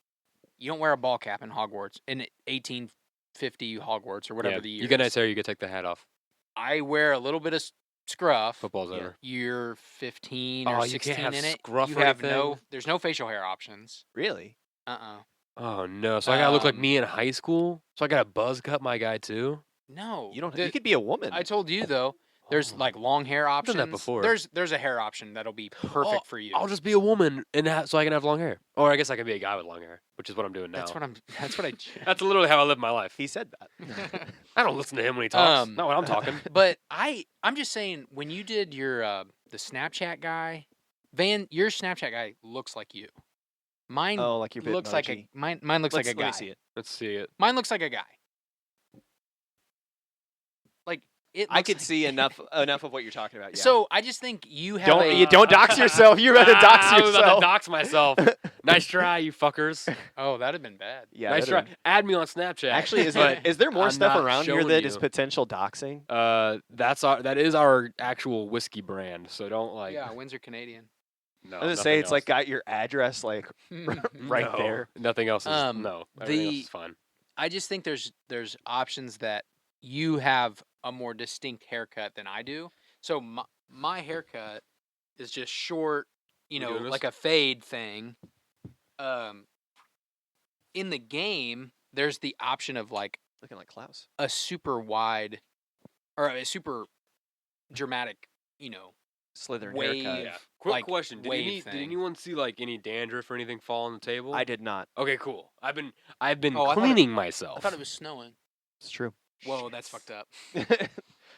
You don't wear a ball cap in Hogwarts in 1850 Hogwarts or whatever the year. You get nice hair. You can take the hat off. I wear a little bit of scruff. Football's over. You're 15 or 16 you can't have in it. Scruff you or have anything? There's no facial hair options. Really? Oh no! So I gotta look like me in high school. So I gotta buzz cut my guy too. No, you don't. You could be a woman. I told you though. There's like long hair options. I've done that before. There's a hair option that'll be perfect for you. I'll just be a woman so I can have long hair. Or I guess I can be a guy with long hair, which is what I'm doing now. That's literally how I live my life. He said that. I don't listen to him when he talks. Not when I'm talking. But I'm just saying, when you did your the Snapchat guy, Van, your Snapchat guy looks like you. Mine like your looks like mine looks like a guy. Let's see it. Mine looks like a guy. I could see enough of what you're talking about. Yeah. So I just think you have you don't dox yourself. You're about to dox yourself. I was about to dox myself. Nice try, you fuckers. Oh, that'd have been bad. Yeah, nice try. Add me on Snapchat. Actually, is there more stuff around here that is potential doxing? That is our actual whiskey brand. So don't like. Yeah, Windsor Canadian. No, I was gonna say it's like got your address like right there. Nothing else is no. Everything else is fine. I just think there's options that you have a more distinct haircut than I do. So my haircut is just short, like a fade thing. In the game, there's the option of like looking like Klaus, a super wide or a super dramatic, Slytherin wave. haircut. Yeah. Quick question: Did anyone see like any dandruff or anything fall on the table? I did not. Okay, cool. I've been cleaning myself. I thought it was snowing. It's true. Whoa, that's fucked up.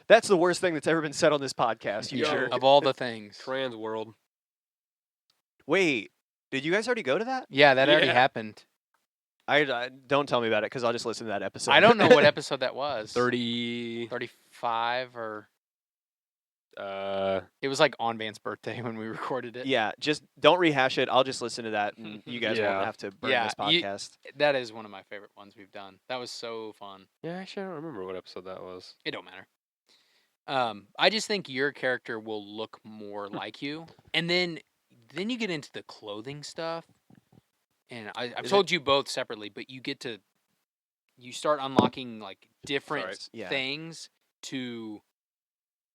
That's the worst thing that's ever been said on this podcast. You jerk. Of all the things. Trans world. Wait, did you guys already go to that? Yeah, that already happened. I don't tell me about it because I'll just listen to that episode. I don't know what episode that was. 30, 35 or. It was like on Van's birthday when we recorded it. Yeah, just don't rehash it. I'll just listen to that, and you guys won't have to burn this podcast. That is one of my favorite ones we've done. That was so fun. Yeah, actually, I don't remember what episode that was. It don't matter. I just think your character will look more like you, and then you get into the clothing stuff. And I've told you both separately, but you start unlocking like different things to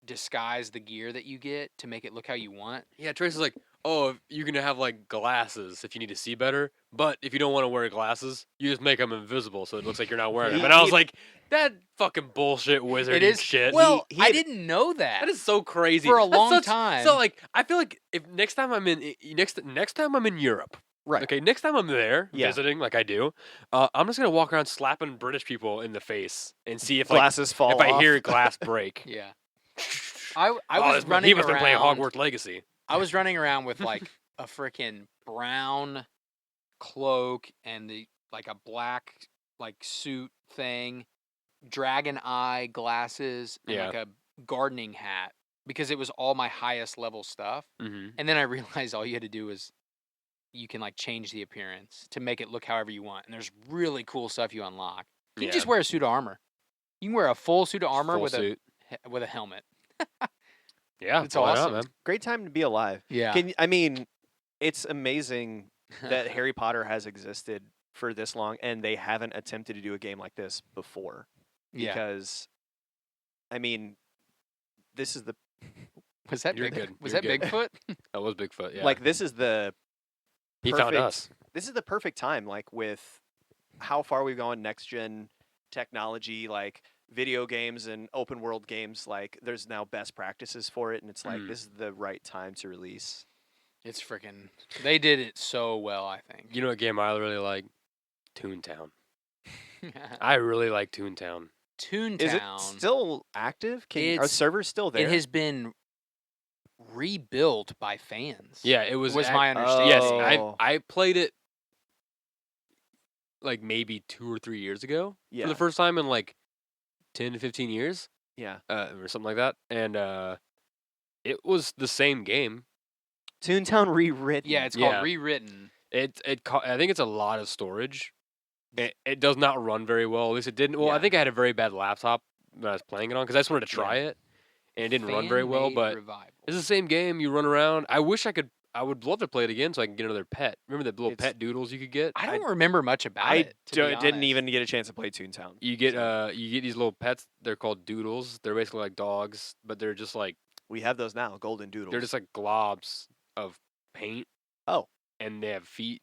disguise the gear that you get to make it look how you want. Yeah, Trace is like, oh, you can have like glasses if you need to see better, but if you don't want to wear glasses, you just make them invisible so it looks like you're not wearing them. And I was like, that fucking bullshit wizarding shit. Well, I didn't know that. That is so crazy for a long time. So like, I feel like if next time I'm in Europe. Right. Okay, next time I'm there visiting, like I do, I'm just gonna walk around slapping British people in the face and see if glasses fall if off. I hear glass break. Yeah. I was running. He must have been playing Hogwarts Legacy. I was running around with like a freaking brown cloak and like a black like suit thing, dragon eye glasses, and like a gardening hat because it was all my highest level stuff. Mm-hmm. And then I realized all you had to do is you can like change the appearance to make it look however you want. And there's really cool stuff you unlock. You can just wear a suit of armor. You can wear a full suit of armor with a helmet. Yeah, it's awesome. Man. Great time to be alive. Yeah. I mean, it's amazing that Harry Potter has existed for this long and they haven't attempted to do a game like this before. Because, I mean, this is the... Was that Bigfoot? That was Bigfoot, yeah. Like, this is the... He found us. This is the perfect time, like, with how far we've gone next-gen technology, like... video games and open world games, like there's now best practices for it, and it's like this is the right time to release. It's freaking. They did it so well, I think. You know what game I really like? Toontown. I really like Toontown. Toontown. Is it still active? Are servers still there? It has been rebuilt by fans. Yeah, it was my understanding. Yes, I played it like maybe 2 or 3 years ago for the first time in like 10 to 15 years. Yeah. Or something like that. And it was the same game. Toontown rewritten. Yeah, it's called Rewritten. I think it's a lot of storage. It does not run very well. At least it didn't. Well, I think I had a very bad laptop when I was playing it on because I just wanted to try it. And it didn't run very well, but it's the same game. You run around. I would love to play it again so I can get another pet. Remember the little pet doodles you could get? I don't remember much about it. I didn't even get a chance to play Toontown. You get these little pets. They're called doodles. They're basically like dogs, but they're just like we have those now, golden doodles. They're just like globs of paint. Oh, and they have feet,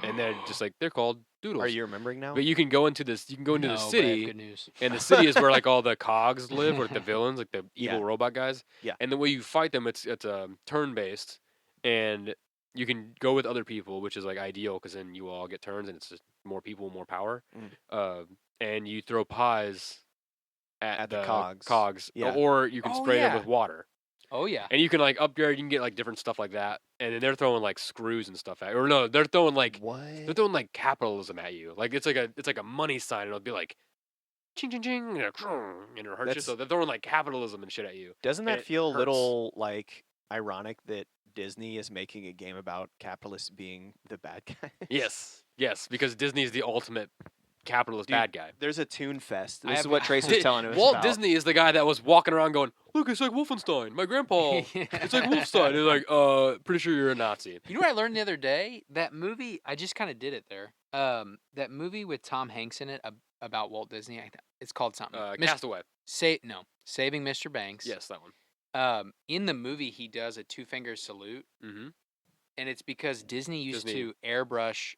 and they're just like they're called doodles. Are you remembering now? But you can go into this. You can go into the city. Good news. And the city is where like all the cogs live, or the villains, like the evil robot guys. Yeah. And the way you fight them, it's turn based, and you can go with other people, which is like ideal because then you all get turns, and it's just more people, more power. And you throw pies at the cogs, or you can spray them with water. Oh yeah. And you can like upgrade. You can get like different stuff like that, and then they're throwing like screws and stuff at you. Or no, they're throwing like They're throwing like capitalism at you. Like it's like a money sign, and it'll be like, ching ching ching, and it'll hurt you. So they're throwing like capitalism and shit at you. Doesn't that feel a little like ironic that Disney is making a game about capitalists being the bad guy? Yes, because Disney is the ultimate capitalist bad guy. There's a Toon Fest. This is what Trace was telling us Walt about. Disney is the guy that was walking around going, look, it's like Wolfenstein. My grandpa, it's like Wolfenstein. He's like, pretty sure you're a Nazi. You know what I learned the other day? That movie, I just kind of did it there. That movie with Tom Hanks in it about Walt Disney, it's called something. Castaway. Saving Mr. Banks. Yes, that one. In the movie, he does a 2-finger salute. Mm-hmm. And it's because Disney used to airbrush.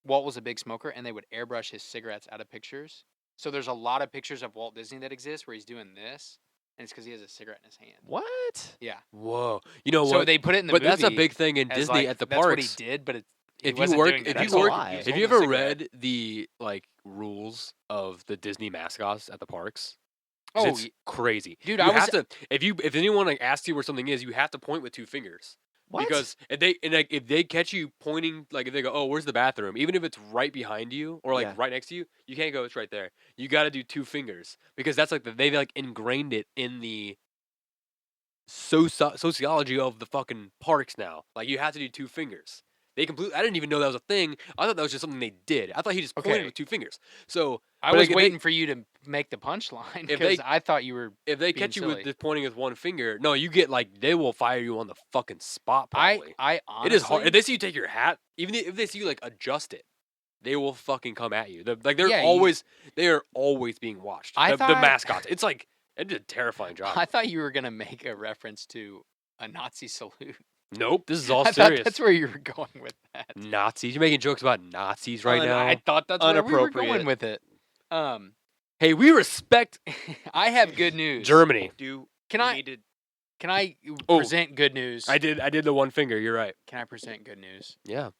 Walt was a big smoker, and they would airbrush his cigarettes out of pictures. So there's a lot of pictures of Walt Disney that exist where he's doing this, and it's because he has a cigarette in his hand. What? Yeah. Whoa. You know what? So they put it in the movie. But that's a big thing in Disney at the parks. That's what he did, but if you ever read the like rules of the Disney mascots at the parks, it's crazy, dude. If anyone like asks you where something is, you have to point with 2 fingers. What? Because if they catch you pointing, like if they go, oh, where's the bathroom? Even if it's right behind you or like right next to you, you can't go. It's right there. You got to do 2 fingers because that's like they like ingrained it in the sociology of the fucking parks now. Like you have to do 2 fingers. I didn't even know that was a thing. I thought that was just something they did. I thought he just pointed with 2 fingers. So I was waiting for you to make the punchline because I thought you were. If they catch you with just pointing with 1 finger, no, you get like they will fire you on the fucking spot. Probably. I honestly, it is hard. If they see you take your hat, even if they see you like adjust it, they will fucking come at you. They are always being watched. The mascots. It's like It did a terrifying job. I thought you were gonna make a reference to a Nazi salute. Nope, this is all I serious. thought that's where you were going with that. Nazis? You're making jokes about Nazis right now? I thought that's where we were going with it. Hey, we respect. I have good news. Germany. Can I present good news? I did the one finger. You're right. Can I present good news? Yeah.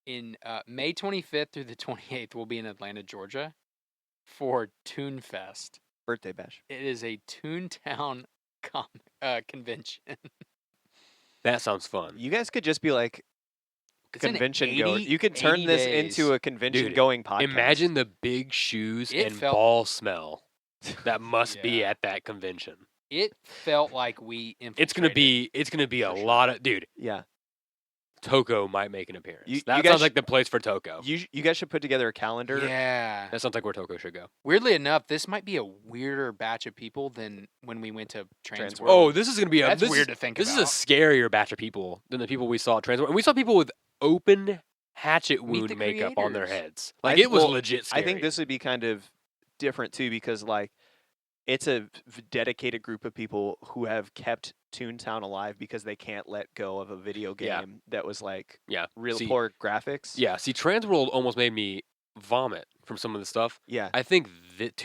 In May 25th through the 28th, we'll be in Atlanta, Georgia, for Toon Fest. Birthday bash. It is a Toontown convention. That sounds fun. You guys could just be like convention goer. You could 80 turn this days. into a convention going podcast. Imagine the big shoes and ball smell that must be at that convention. It felt like we infiltrated. It's gonna be a lot of dude. Yeah. Toko might make an appearance. You that guys sounds like the place for Toko. You guys should put together a calendar. Yeah. That sounds like where Toko should go. Weirdly enough, this might be a weirder batch of people than when we went to Transworld. Oh, this is going to be That's weird to think This about. is a scarier batch of people than the people we saw at Transworld. And we saw people with open hatchet wound makeup on their heads. Like, it was legit scary. I think this would be kind of different, too, because, like, it's a dedicated group of people who have kept Toontown alive because they can't let go of a video game that was like real poor graphics. Yeah, see, Transworld almost made me vomit from some of the stuff. Yeah. I think that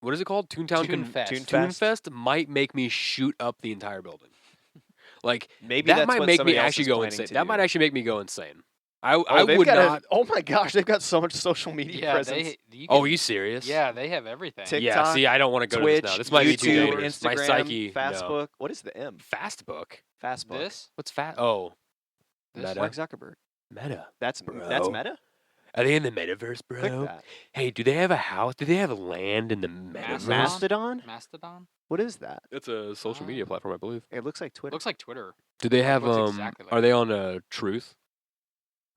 what is it called? Toon Fest might make me shoot up the entire building. Like, maybe that might make me actually go insane. That might actually make me go insane. I would not. Oh my gosh, they've got so much social media presence. Are you serious? Yeah, they have everything. TikTok, yeah, see, I don't want to go Twitch, to this now. This might be too dangerous. Instagram, my psyche. Fastbook. No. What is the M? Fastbook. Fastbook. This? What's fast? Oh, Meta. Mark Zuckerberg. Meta. That's Meta. Are they in the metaverse, bro? Click that. Hey, do they have a house? Do they have land in the metaverse? Mastodon? Mastodon? What is that? It's a social media platform, I believe. It looks like Twitter. Looks like Twitter. Do they have exactly like are they on Truth?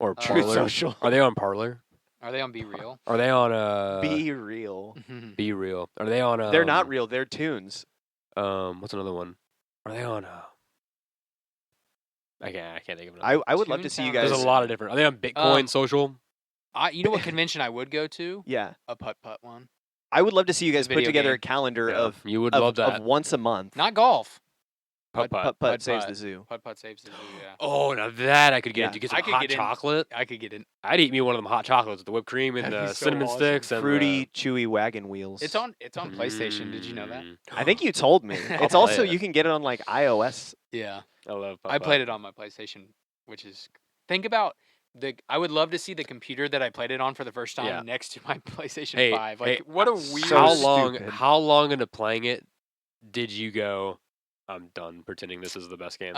Or Parler? Truth Social. Are they on Parler? Are they on Be Real? Are they on Be Real? Be Real. Are they on They're not real, they're tunes. What's another one? Are they on I can't think of another. I would love to see you guys. There's a lot of different. Are they on Bitcoin Social? You know what convention I would go to? Yeah. A putt-putt one. I would love to see you guys put together a calendar of you would love that. Of once a month. Not golf. Putt saves the zoo. Putt saves the zoo, yeah. Oh, now that I could get into. Get some hot chocolate. I could get in. I'd eat me one of them hot chocolates with the whipped cream and the cinnamon sticks and fruity, chewy wagon wheels. It's on PlayStation. Did you know that? I think you told me. It's also you can get it on like iOS. Yeah. I love putt-putt. I played it on my PlayStation, which is think about I would love to see the computer that I played it on for the first time next to my PlayStation 5. Like what a weird How long into playing it did you go, I'm done pretending this is the best game?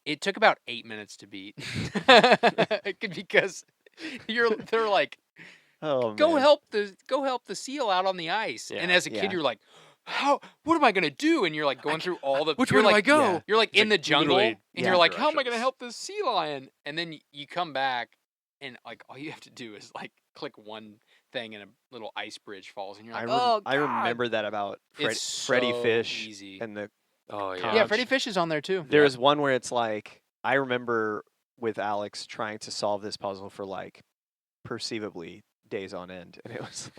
It took about 8 minutes to beat. Because they're like, go help the seal out on the ice. Yeah, and as a kid you're like, what am I gonna do? And you're like going through all the which way do I go? Yeah. You're like in the jungle and you're like, how am I gonna directions. help this sea lion? And then you come back and like all you have to do is like click one thing and a little ice bridge falls and you're like, I remember that about Freddy Fish easy. And the yeah, Freddy Fish is on there too. There was one where it's like I remember with Alex trying to solve this puzzle for like perceivably days on end, and it was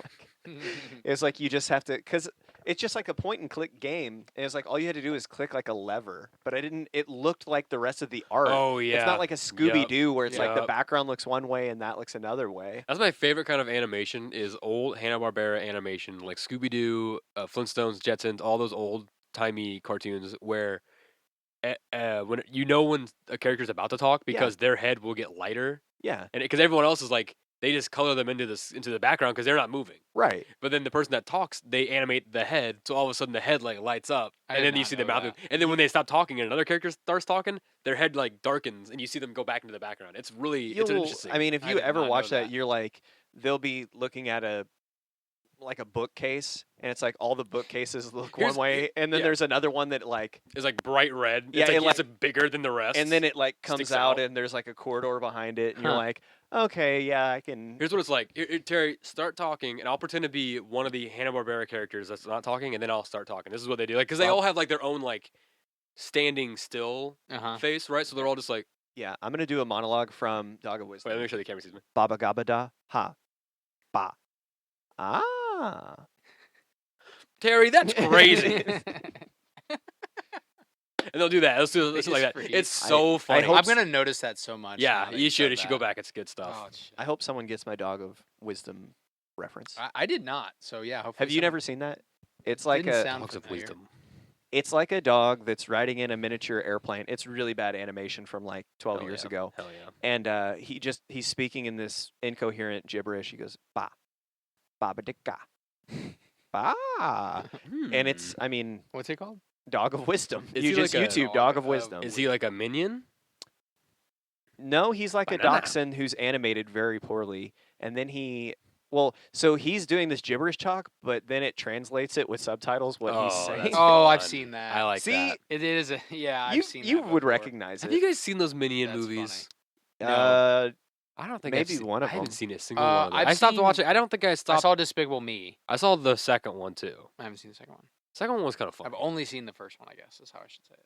like you just have to because it's just like a point and click game. And it's like all you had to do is click like a lever, but it looked like the rest of the art. Oh yeah, it's not like a Scooby Doo where it's like the background looks one way and that looks another way. That's my favorite kind of animation is old Hanna-Barbera animation, like Scooby Doo, Flintstones, Jetsons, all those old timey cartoons where when when a character's about to talk because their head will get lighter. Yeah, and because everyone else is like they just color them into the background because they're not moving. Right. But then the person that talks, they animate the head, so all of a sudden the head like lights up, and then you see the mouth move. And then when they stop talking and another character starts talking, their head like darkens, and you see them go back into the background. It's really it's interesting. I mean, if you ever watch that, you're like they'll be looking at a bookcase, and it's like all the bookcases look one way, and then there's another one that like is like bright red. Yeah, it's like bigger than the rest. And then it like comes out, and there's like a corridor behind it, and you're like, okay, yeah, I can. Here's what it's like. Terry, start talking, and I'll pretend to be one of the Hanna-Barbera characters that's not talking, and then I'll start talking. This is what they do, like, because they all have like their own like standing still face, right? So they're all just like. Yeah, I'm gonna do a monologue from Dog of Wisdom. Wait, let me make sure the camera sees me. Baba gaba da ha, ba, ah. Terry, that's crazy. And they'll do that. Let's do like that. It's so funny. I'm gonna notice that so much. Yeah, you should. You should go back. It's good stuff. Oh, I hope someone gets my Dog of Wisdom reference. I did not. So yeah. Hopefully Have you never seen that? It's like a Dogs of Wisdom. It's like a dog that's riding in a miniature airplane. It's really bad animation from like 12 years ago. Hell yeah. And he's speaking in this incoherent gibberish. He goes, ba, ba ba dicka, ba. And it's, I mean, what's it called? Dog of Wisdom. Is you he just like YouTube Dog of Wisdom. Is he like a minion? No, he's like a dachshund who's animated very poorly. And then so he's doing this gibberish talk, but then it translates it with subtitles what he's saying. Oh, I've seen that. I like that. It is I've seen that. You would recognize it. Have you guys seen those Minion movies? No. I don't think maybe one of them. I haven't seen a single one of them. I stopped watching. I don't think I stopped. I saw Despicable Me. I saw the second one too. I haven't seen the second one. Second one was kind of fun. I've only seen the first one, I guess, is how I should say it.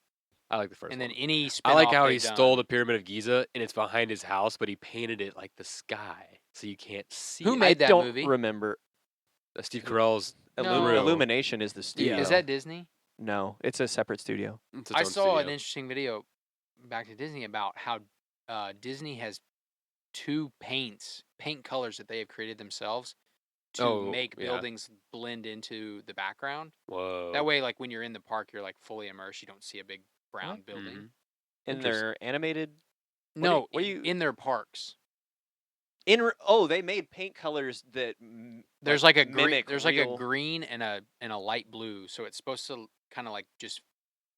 I like the first one. And then any I like how he stole the Pyramid of Giza and it's behind his house, but he painted it like the sky, so you can't see. Who it. made that movie? I don't remember. Steve Carell's Illumination is the studio. Is that Disney? No, it's a separate studio. I saw an interesting video back to Disney about how Disney has two paint colors that they have created themselves to make buildings blend into the background. Whoa. That way, like when you're in the park, you're like fully immersed. You don't see a big brown building. And they're animated? No, in their parks. They made paint colors that there's like a green, there's like a green and a light blue, so it's supposed to kind of like just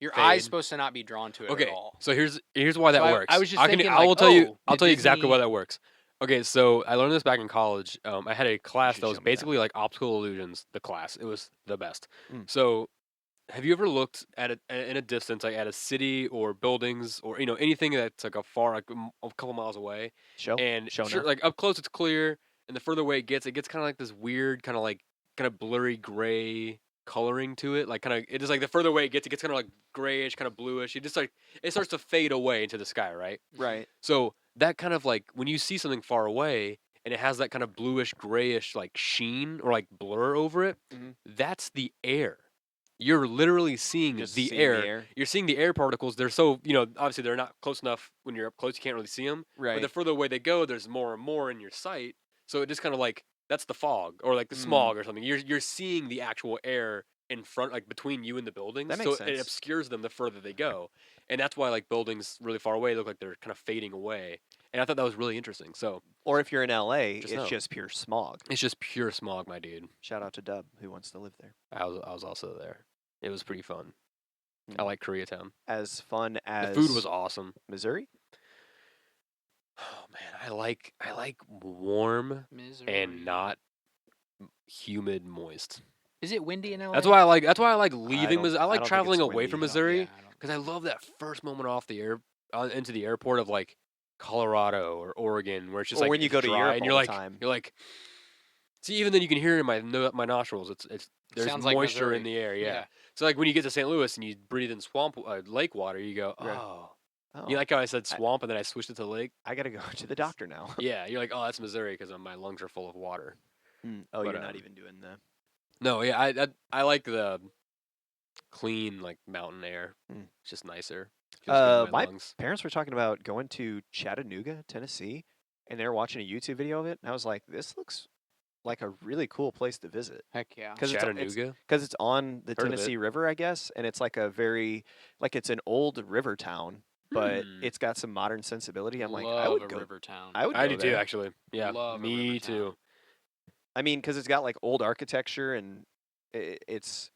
your fade. eye's supposed to not be drawn to it at all. So here's why that works. I was just thinking, I'll tell you Disney... exactly why that works. Okay, so I learned this back in college. I had a class that was basically like optical illusions. The class, it was the best. So, have you ever looked at it in a distance, like at a city or buildings or anything that's like a couple miles away? Like up close, it's clear, and the further away it gets kind of like this weird, kind of blurry gray coloring to it. Like it just like the further away it gets kind of like grayish, kind of bluish. It starts to fade away into the sky, right? Right. So that kind of like when you see something far away and it has that kind of bluish, grayish like sheen or like blur over it, that's the air. You're literally seeing the air. You're seeing the air particles. They're so, obviously they're not close enough when you're up close. You can't really see them. Right. But the further away they go, there's more and more in your sight. So it just kind of like, that's the fog or like the smog or something. You're seeing the actual air in front, like between you and the buildings. That makes sense. It obscures them the further they go. And that's why like buildings really far away look like they're kind of fading away. And I thought that was really interesting. So, or if you're in LA, it's just pure smog. It's just pure smog, my dude. Shout out to Dub, who wants to live there. I was also there. It was pretty fun. I like Koreatown. As fun as the food was awesome. Missouri? Oh man, I like warm and not humid, moist. Is it windy in LA? That's why I like leaving. I like traveling away from Missouri because I love that first moment off the air into the airport of like Colorado or Oregon, where it's just like when you go to Europe and you're like, see, even then you can hear it in my nostrils. There's moisture like in the air. Yeah. So like when you get to St. Louis and you breathe in lake water, you go, oh. You like how I said swamp and then I switched it to lake? I got to go to the doctor now. Yeah, you're like, oh, that's Missouri because my lungs are full of water. But, you're not even doing the... No, yeah, I like the clean like mountain air. It's just nicer. My parents were talking about going to Chattanooga, Tennessee, and they were watching a YouTube video of it, and I was like, this looks like a really cool place to visit. Heck yeah. Chattanooga? Because it's on the Tennessee River, I guess, and it's like it's an old river town, but it's got some modern sensibility. I'm like, I would go. River town. I do too, actually. Yeah, me too. I mean, because it's got like old architecture and it's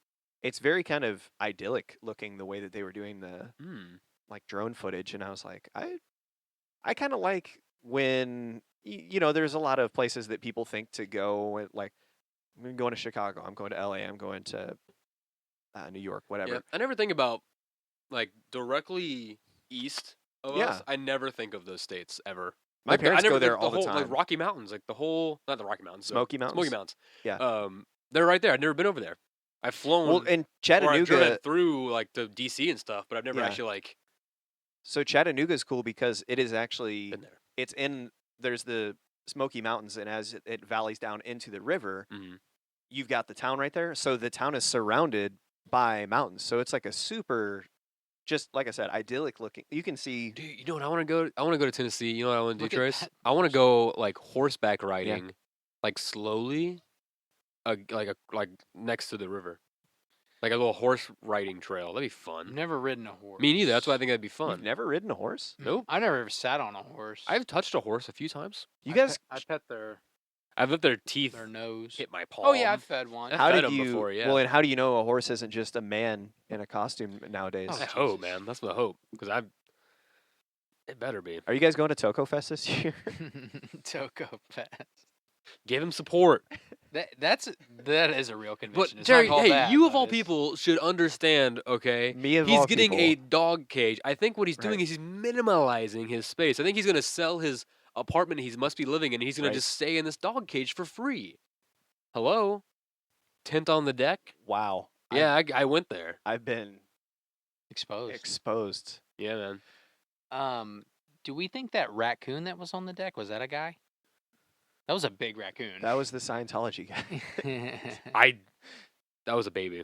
very kind of idyllic looking the way that they were doing the like drone footage, and I was like, I kind of like when there's a lot of places that people think to go, like I'm going to Chicago, I'm going to LA, I'm going to New York, whatever. Yeah, I never think about like directly east of us. I never think of those states ever. My parents go there all the time. Like Rocky Mountains, like the whole, not the Rocky Mountains. Smoky Mountains? Smoky Mountains. Yeah. They're right there. I've never been over there. I've flown. Well, in Chattanooga. Or I've driven through, like, to D.C. and stuff, but I've never actually, like. So Chattanooga is cool because it is actually. Been there. It's in. There's the Smoky Mountains, and as it valleys down into the river, you've got the town right there. So the town is surrounded by mountains. So it's like a super, just like I said, idyllic looking. You can see. Dude, you know what I want to go? I want to go to Tennessee. You know what I want to do, Look at Trace? that. I want to go like horseback riding, like slowly, like next to the river, like a little horse riding trail. That'd be fun. I've never ridden a horse. Me neither. That's why I think that'd be fun. You've never ridden a horse? Nope. I never ever sat on a horse. I've touched a horse a few times. You guys, I pet their I've let their teeth nose. hit my palm. Oh yeah, I've fed one. I've how fed did 'em you? before, yeah. Well, and how do you know a horse isn't just a man in a costume nowadays? I hope, man. That's my hope. Because it better be. Are you guys going to Toco Fest this year? Toco Fest. Give him support. That is a real convention. But It's Jerry, not called hey, that, you of but all it's- people should understand. Okay, Me of he's all getting people. a dog cage. I think what he's doing Right. is he's minimalizing his space. I think he's going to sell his apartment he must be living in. And he's going Right. to just stay in this dog cage for free. Hello, tent on the deck. Wow. Yeah, I went there. I've been exposed. exposed. Yeah, man. Do we think that raccoon that was on the deck was that a guy? That was a big raccoon. That was the Scientology guy. That was a baby.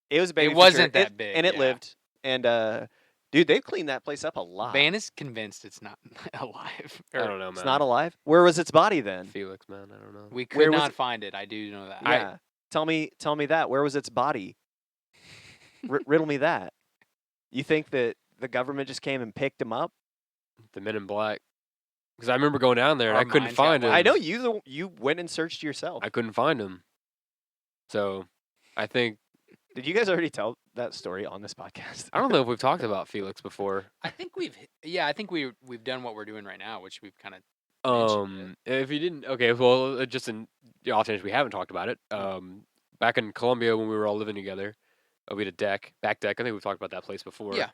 It was a baby. It for wasn't sure. that big, and it yeah. lived. And dude, they've cleaned that place up a lot. Van is convinced it's not alive. I don't know, man. It's not alive. Where was its body then? Felix, man. I don't know. We Where could was not it- find it. I do know that. Yeah. Tell me that. Where was its body? Riddle me that. You think that the government just came and picked him up? The Men in Black. Because I remember going down there and Our I couldn't minds got find him. wiped. I know you went and searched yourself. I couldn't find him. So, I think Did you guys already tell that story on this podcast? I don't know if we've talked about Felix before. I think we've done what we're doing right now, which we've kind of If you didn't, okay, well, just in the off chance we haven't talked about it. Back in Colombia when we were all living together, we had a back deck. I think we've talked about that place before. Yeah.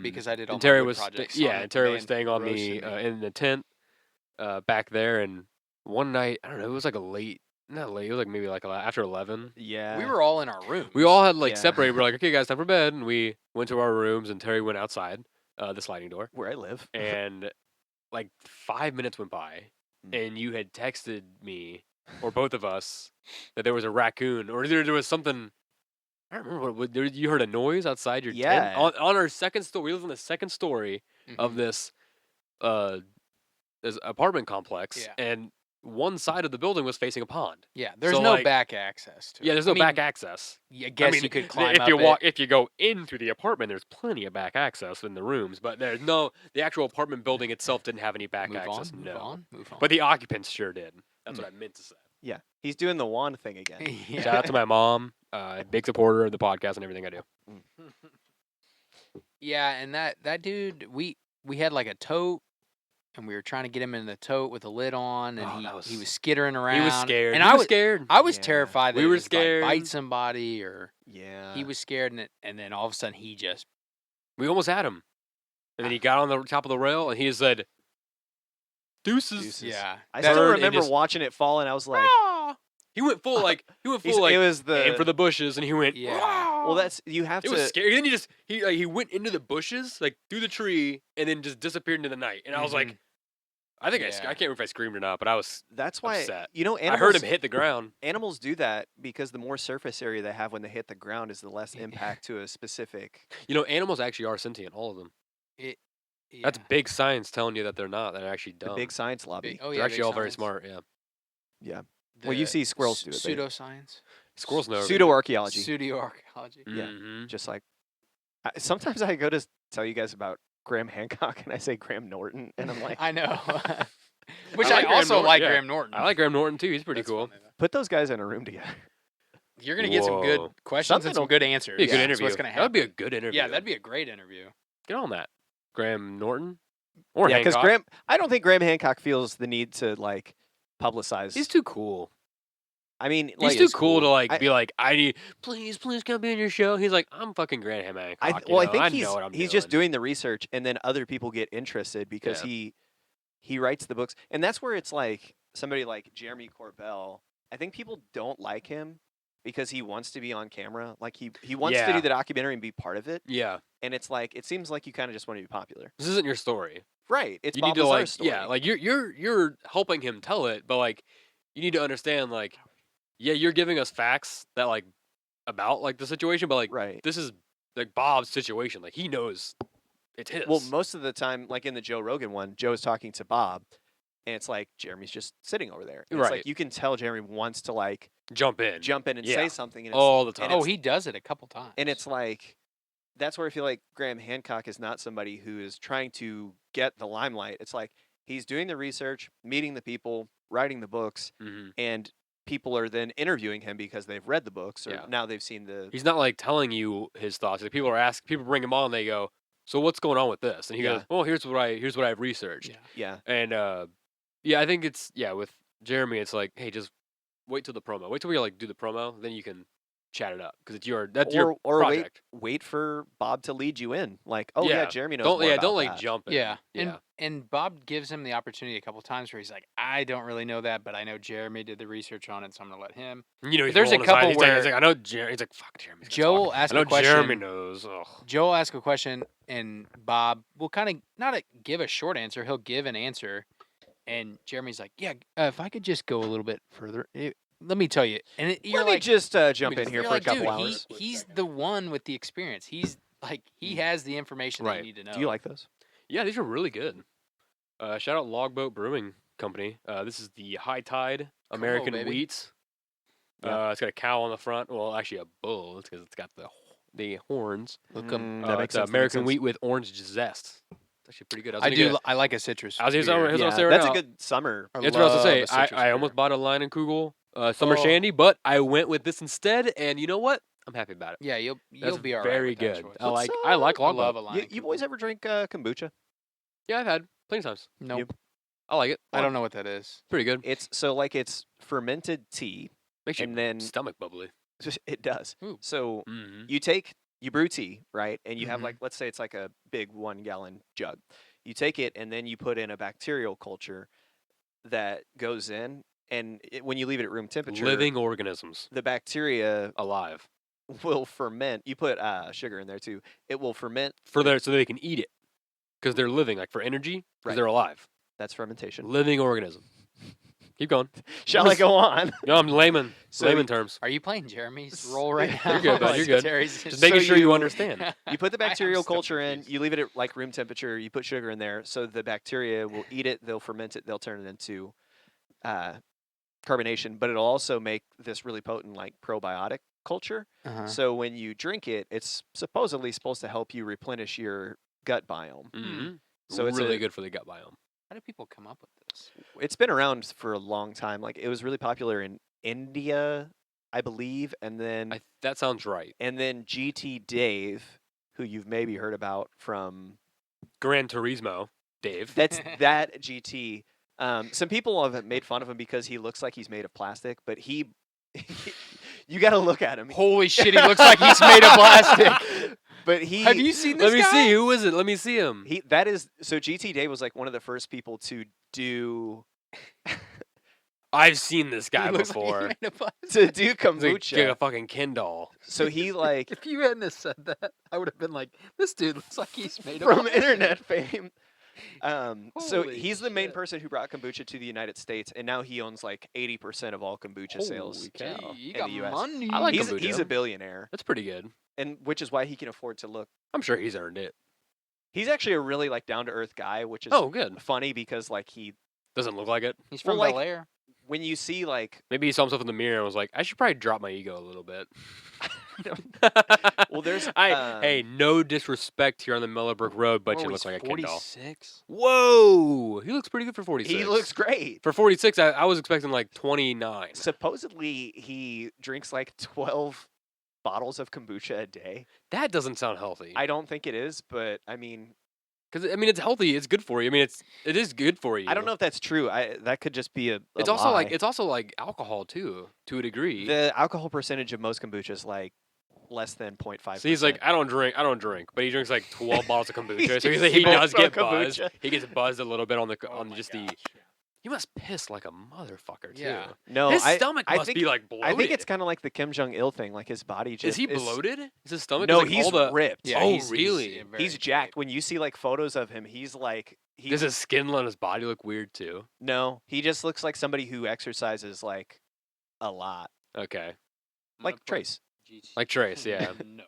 Because I did all and my Terry wood was projects. and Terry was Van staying on Gross the and me. in the tent back there, and one night I don't know, it was like not late, it was like maybe like after 11. Yeah. We were all in our room. We all had like Yeah. separated. We're like, okay, guys, time for bed, and we went to our rooms, and Terry went outside the sliding door, where I live. and like 5 minutes went by, Mm. and you had texted me or both of us that there was a raccoon, or there was something. I don't remember what you heard a noise outside your tent Yeah. on our second story. We live on the second story of Mhm. this apartment complex, Yeah. and one side of the building was facing a pond. Yeah, there's So, no like- back access to it. Yeah, there's no back access. I guess you could climb if up you it. walk, if you go in through the apartment, there's plenty of back access in the rooms, but there's no. The actual apartment building itself didn't have any back Move access. on, no, move on. but the occupants sure did. That's what I meant to say. Yeah. He's doing the wand thing again. Yeah. Shout out to my mom, big supporter of the podcast and everything I do. Yeah, and that dude, we had like a tote, and we were trying to get him in the tote with the lid on, and Oh, he that was was- skittering around. He was scared. and He I was was scared. I was Yeah. terrified that We he were was, like, scared. bite somebody, or Yeah. he was scared, and then all of a sudden he just We almost had him, and then he got on the top of the rail and he said, "Deuces." Deuces. yeah. I that- still Bird remember and just- watching it fall, and I was like, "Ah!" He went full like it was the aim for the bushes, and he went. Yeah. "Ah!" Well, that's you have It to. was scary. Then he went into the bushes, like through the tree, and then just disappeared into the night. And I was like, Mhm. I think Yeah. I can't remember if I screamed or not, but I was. That's why upset. animals. I heard him hit the ground. Animals do that because the more surface area they have when they hit the ground is the less impact to a specific. You know, animals actually are sentient, all of them. That's yeah. big science telling you that they're not. They're actually dumb. The big science lobby. Big- oh They're yeah, actually big all very science. smart. Yeah. Yeah. Well, you see squirrels do it. They- Pseudoscience. Squirrels know. Pseudo archaeology. Pseudo-archaeology. Yeah. Mm-hmm. Just like sometimes I go to tell you guys about Graham Hancock and I say Graham Norton and I'm like, I know. Which I I, like Graham also Norton, like yeah. Graham Norton. I like Graham Norton too. He's pretty That's cool. funny, though. put those guys in a room together. You're gonna get some good Whoa. questions Something and some will- good answers. Be a good That's interview. what's gonna That would be a happen. good interview. Yeah, that'd be a great interview. Get on that. Graham Norton or Yeah, because Hancock. I don't think Graham Hancock feels the need to like publicize. He's too cool. I mean, He's like, too cool to like I- be like, I need, please come be on your show. He's like, I'm fucking Graham Hancock. I you know, think know what I'm he's just doing the research, and then other people get interested because he writes the books, and that's where it's like somebody like Jeremy Corbell. I think people don't like him because he wants to be on camera, like he wants to Yeah. do the documentary and be part of it, Yeah, and it's like it seems like you kind of just want to be popular, this isn't your story. right? It's You Bob need to like, Lazar's story. yeah, like you're helping him tell it, but like you need to understand like yeah, you're giving us facts that like about like the situation, but like this is like Bob's situation. Like he knows it's his. Well, most of the time, like in the Joe Rogan one, Joe is talking to Bob, and it's like Jeremy's just sitting over there. And it's like you can tell Jeremy wants to like jump in and say something. And all the time. Oh, he does it a couple times. And it's like, that's where I feel like Graham Hancock is not somebody who is trying to get the limelight. It's like he's doing the research, meeting the people, writing the books, and people are then interviewing him because they've read the books or now they've seen the. He's not like telling you his thoughts. Like people bring him on and they go, so what's going on with this? And he goes, well, here's what I've researched. Yeah. And I think it's with Jeremy. It's like, hey, just wait till the promo. Wait till we like do the promo, then you can chat it up because it's your project. Wait for Bob to lead you in. Like, Jeremy knows. Don't like jump in. Yeah. And Bob gives him the opportunity a couple times where he's like, I don't really know that, but I know Jeremy did the research on it, so I'm gonna let him. There's a couple where he's like, I know Jeremy. He's like, fuck Jeremy. Joe will ask a question. Jeremy knows. Ugh. Joe will ask a question, and Bob will kind of not give a short answer. He'll give an answer, and Jeremy's like, yeah, if I could just go a little bit further. Let me tell you, and let me just jump in here for a couple hours. He's the one with the experience. He's like he has the information that you need to know. Do you like those? Yeah, these are really good. Shout out Logboat Brewing Company. This is the High Tide American Wheats. It's got a cow on the front. Well, actually a bull. It's because it's got the horns. Look them. It's American wheat with orange zest. It's actually pretty good. I like a citrus. That's a good summer. That's what I was going to say. I almost bought a Leinenkugel Summer Shandy, but I went with this instead, and you know what? I'm happy about it. Yeah, you'll be all right. Very good. I like Logboat. You boys ever drink kombucha? Yeah, I've had plenty of times. Nope. I like it. I don't know what that is. Pretty good. It's fermented tea. Makes your stomach bubbly. It does. Ooh. So you brew tea, right? And you have like, let's say it's like a big 1 gallon jug. You take it and then you put in a bacterial culture that goes in. And when you leave it at room temperature, living organisms, the bacteria alive will ferment. You put sugar in there too. It will ferment so they can eat it because they're living, like for energy, because they're alive. That's fermentation. Living organism. Keep going. Shall I go on? No, I'm layman terms. Are you playing Jeremy's role right now? You're good, bud. You're good. Just making sure you understand. You put the bacterial culture in. You leave it at like room temperature. You put sugar in there, so the bacteria will eat it. They'll ferment it. They'll turn it into carbonation, but it'll also make this really potent like probiotic culture. So when you drink it, it's supposedly supposed to help you replenish your gut biome. So it's really good for the gut biome. How do people come up with this? It's been around for a long time. Like it was really popular in India, I believe, and then that sounds right. And then GT Dave, who you've maybe heard about from Gran Turismo, Dave. That's that GT. Some people have made fun of him because he looks like he's made of plastic, but you got to look at him. Holy shit, he looks like he's made of plastic. But have you seen this guy? Let me see. Who is it? Let me see him. So GT Dave was like one of the first people to do. I've seen this guy before. To do kombucha. Like a fucking Ken doll. So he like. If you hadn't said that, I would have been like, this dude looks like he's made of from internet fame. So he's the main person who brought kombucha to the United States, and now he owns like 80% of all kombucha sales in the US. Money. I like kombucha. He's a billionaire. That's pretty good. And which is why he can afford to look. I'm sure he's earned it. He's actually a really like down to earth guy, which is good. Funny because like he doesn't look like it. He's from Bel Air. When you see like maybe he saw himself in the mirror and was like, I should probably drop my ego a little bit. Well, there's hey, no disrespect here on the Mellow Brick Road, but you look like a Ken doll. 46. Whoa, he looks pretty good for 46. He looks great for 46. I was expecting like 29. Supposedly, he drinks like 12 bottles of kombucha a day. That doesn't sound healthy. I don't think it is, but I mean, because it's healthy. It's good for you. I mean, it is good for you. I don't know if that's true. That could just be a It's also lie. it's also like alcohol too, to a degree. The alcohol percentage of most kombucha is like less than 0.5%. So he's like, I don't drink, but he drinks like 12 bottles of kombucha. So he does get buzzed. He gets buzzed a little bit on just the. You must piss like a motherfucker too. Yeah. No, his stomach must be like bloated. I think it's kind of like the Kim Jong-il thing. Like his body just is he bloated? Is his stomach? No, like he's ripped. Yeah, really? He's jacked. When you see like photos of him, he's like. Does his skin on his body look weird too? No, he just looks like somebody who exercises like a lot. Okay. Like Trace. Like Trace, yeah. No.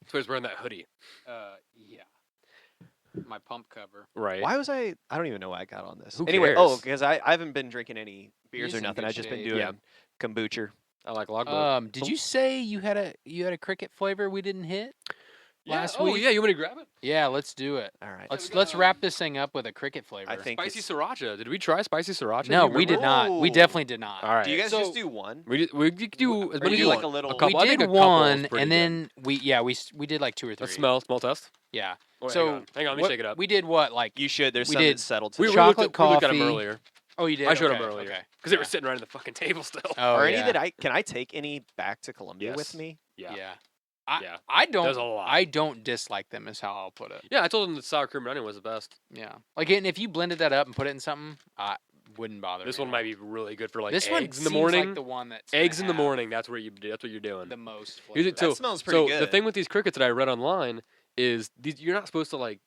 So he's wearing that hoodie. Yeah. My pump cover. Right. Why was I don't even know why I got on this. Who Anyway, cares? because I haven't been drinking any beers He's or in nothing. good I've just been shape. doing kombucha. I like logbook. Did you say you had a cricket flavor we didn't hit last week? Oh, yeah. You want me to grab it? Yeah, let's do it. All right. Let's wrap this thing up with a cricket flavor. I think Spicy sriracha. Did we try spicy sriracha? No, Do you we did remember? not. We definitely did not. All right. Do you guys So- just do one? We could do as Or many do as you like want. a little- A couple. I We think did a couple is one, pretty and good. then we did like 2 or 3. Let's smell test. Yeah. Oh, So hang on. Let me what- shake it up. We did what? Like You should. There's We some did- that's settled. We to looked chocolate at them coffee. earlier. oh, you did. I showed okay, them earlier Okay. because they Yeah. were sitting right at the fucking table still. Oh, Are yeah. any that can I take any back to Columbia with Yes. me? Yeah. Yeah. I don't. There's a lot. I don't dislike them. Is how I'll put it. Yeah, I told them the sour cream and onion was the best. Yeah. Like, and if you blended that up and put it in something, I wouldn't bother. This me one at might all. be really good for like This one eggs in the seems morning. Like the one that's Eggs in gonna the have morning. That's what you're doing. The most Here's flavor. it, so, That smells pretty the good. thing with these crickets that I read online is you're not supposed to like.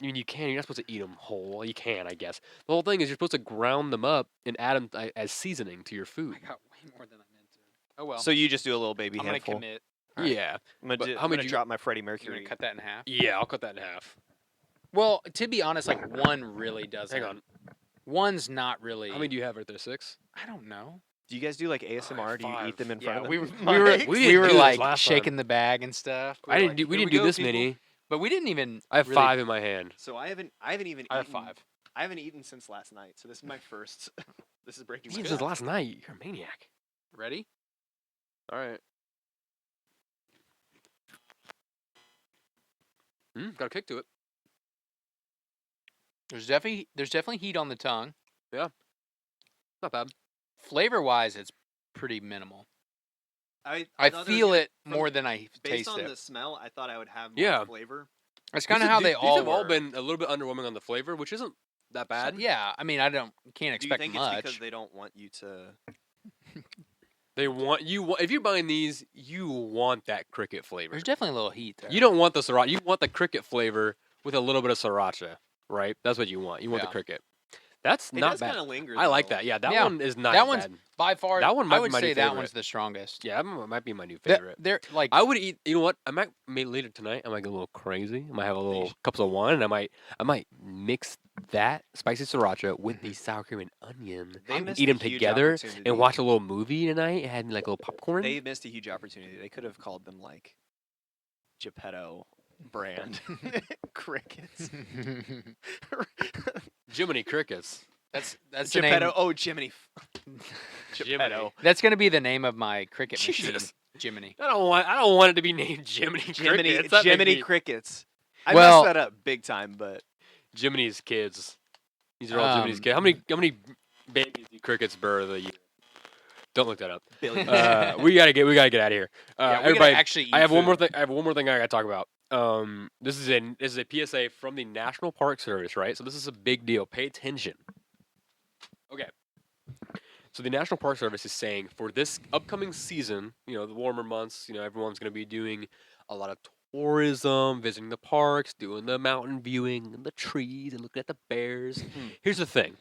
I mean, you can. You're not supposed to eat them whole. Well, you can, I guess. The whole thing is you're supposed to ground them up and add them as seasoning to your food. I got way more than I meant to. Oh well. So you just do a little baby I'm gonna handful. commit. All right. Yeah. I'm gonna, But do, how I'm many gonna do you- drop my Freddie You're Mercury. gonna cut that in half. Yeah, I'll cut that in half. Well, to be honest, like one really doesn't. Hang on. One's not really. How many do you have right there? 6? I don't know. Do you guys do like ASMR? Do you 5. eat them in Yeah, front we of were the we were mics? We we didn't were do this like last shaking time. the bag and stuff. We I were didn't like, do. We "Here didn't do go, this people." many. But we didn't even. I have really, 5 in my hand. So I haven't even. I have eaten, 5. I haven't eaten since last night. So this is my first. This is breaking. This my was fast. last night. You're a maniac. Ready? All right. Got a kick to it. There's definitely heat on the tongue. Not bad. Flavor wise, it's pretty minimal. I I thought there was feel gonna- it more than I Based taste on it. the smell, I thought I would have more Yeah. flavor. It's kind of how they these all have all were. been a little bit underwhelming on the flavor, which isn't that bad. Yeah, I mean, I can't Do you expect think much. it's because they don't want you to? They want you. If you're buying these, you want that cricket flavor. There's definitely a little heat there. You don't want the sriracha. You want the cricket flavor with a little bit of sriracha, right? That's what you want. You want the Yeah. cricket. That's It not does bad. kind of linger. I like though. that. Yeah, that Yeah. one is not That one's bad. by far. That one might I be would my new say that favorite. one's the strongest. Yeah, that might be my new That- favorite. They're like I would eat. You know what? I might later tonight. I might get a little crazy. I might have a little cups of wine, and I might mix that spicy sriracha with the sour cream and onion. They and missed eat a them huge together opportunity. and watch a little movie tonight. And had like a little popcorn. They missed a huge opportunity. They could have called them like Geppetto brand crickets. Jiminy crickets. that's the Geppetto. name. Oh, Jiminy. Jiminy. Geppetto. That's gonna be the name of my cricket machine. Jesus. Jiminy. I don't want it to be named Jiminy Jiminy. crickets. That makes Jiminy me- crickets. I Well- messed that up big time, but Jiminy's kids. These are all Jiminy's kids. How many babies do crickets birth a year? Don't look that up. billions. We gotta get out of here. Yeah, we gotta Everybody, actually eat I have one food. more thing. I have one more thing I gotta talk about. This is a PSA from the National Park Service, right? So this is a big deal. Pay attention. Okay. So the National Park Service is saying for this upcoming season, the warmer months, everyone's going to be doing a lot of tourism, visiting the parks, doing the mountain viewing and the trees and looking at the bears. Here's the thing.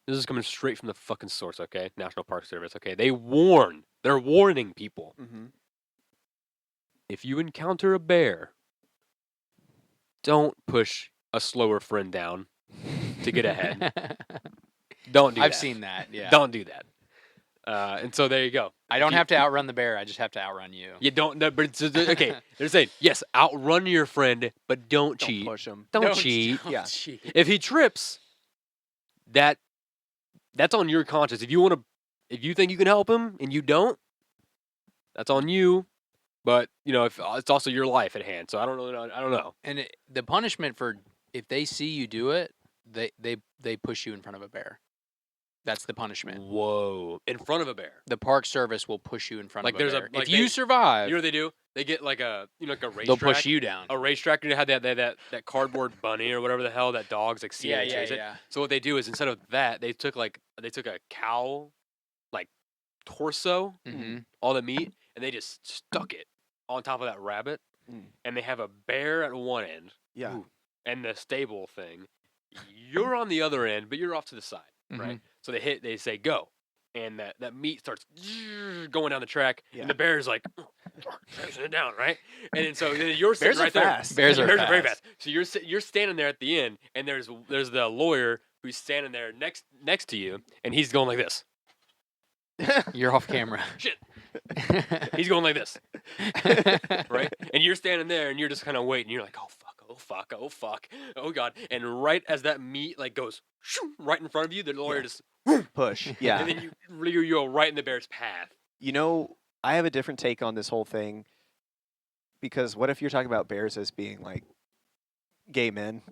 This is coming straight from the fucking source, okay? National Park Service, okay? They're warning people. Mm-hmm. If you encounter a bear, don't push a slower friend down to get ahead. Don't do that. I've seen that. Yeah. Don't do that. And so there you go. I don't have to outrun the bear. I just have to outrun you. You don't. No, but okay. They're saying yes, outrun your friend, but don't cheat. Push them. Don't cheat. Yeah. cheat. If he trips, that's on your conscience. If you think you can help him and you don't, that's on you. But if it's also your life at hand. So I don't know. And the punishment for if they see you do it, they push you in front of a bear. That's the punishment. Whoa! In front of a bear. The Park Service will push you in front Like of a there's a- bear. like if you survive, You know what they do? They get like a racetrack. they'll push you down. A racetrack. Had that cardboard bunny or whatever the hell that dogs like see Yeah, and yeah, chase it. yeah. So what they do is instead of that, they took a cow, like torso, Mm-hmm. all the meat, and they just stuck it on top of that rabbit, and they have a bear at one end, Yeah. and the stable thing. You're on the other end, but you're off to the side, Mm-hmm. right? So they say go. and that meat starts going down the track, and the bear is like chasing it down, right? And then so you're sitting right there. Bears are very fast. So you're standing there at the end, and there's the lawyer who's standing there next to you, and he's going like this. You're off camera. Shit. He's going like this, right? And you're standing there, and you're just kind of waiting. You're like, oh fuck, oh god! And right as that meat like goes right in front of you, the lawyer just push, yeah, and then you go right in the bear's path. You know, I have a different take on this whole thing, because what if you're talking about bears as being like gay men?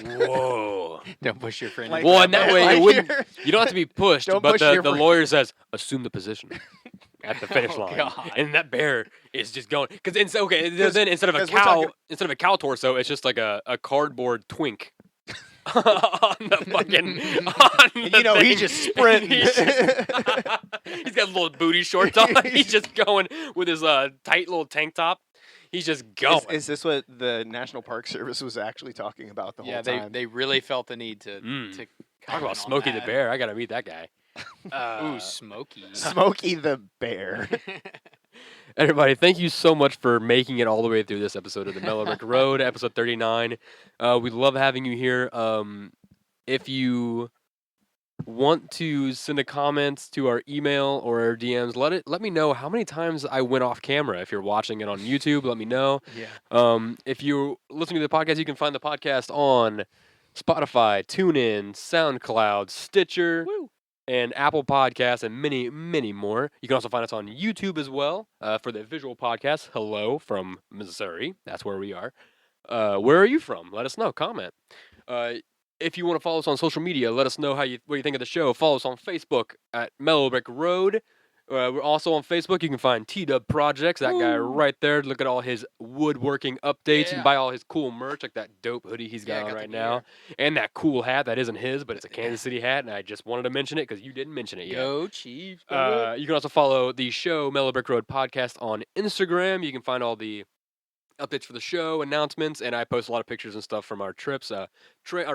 Whoa! Don't push your friend. Well, in that way, you don't have to be pushed. But the lawyer says, assume the position at the finish line, God. And that bear is just going because then instead of a cow torso, it's just like a cardboard twink. On the fucking, he's just sprinting. He's got little booty shorts on. He's just going with his tight little tank top. He's just going. Is this what the National Park Service was actually talking about the whole time? Yeah, they really felt the need to talk about Smokey the Bear. I gotta meet that guy. Ooh, Smokey. Smokey the Bear. Everybody, thank you so much for making it all the way through this episode of the Mellow Brick Road, episode 39. We love having you here. If you want to send a comment to our email or our DMs, let me know how many times I went off camera. If you're watching it on YouTube, let me know. Yeah. If you're listening to the podcast, you can find the podcast on Spotify, TuneIn, SoundCloud, Stitcher, and Apple Podcasts, and many, many more. You can also find us on YouTube as well for the visual podcast. Hello from Missouri. That's where we are. Where are you from? Let us know. Comment. If you want to follow us on social media, let us know what you think of the show. Follow us on Facebook at Mellow Brick Road. We're also on Facebook. You can find T-Dub Projects, that guy right there. Look at all his woodworking updates. You can buy all his cool merch, like that dope hoodie he's got on right now. And that cool hat that isn't his, but it's a Kansas City hat, and I just wanted to mention it because you didn't mention it yet. Go Chiefs. You can also follow the show, Mellow Brick Road Podcast, on Instagram. You can find all the updates for the show, announcements, and I post a lot of pictures and stuff from our trips. Our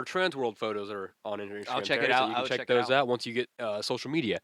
Trans World photos are on Instagram. I'll check it out. So you can check those out once you get social media.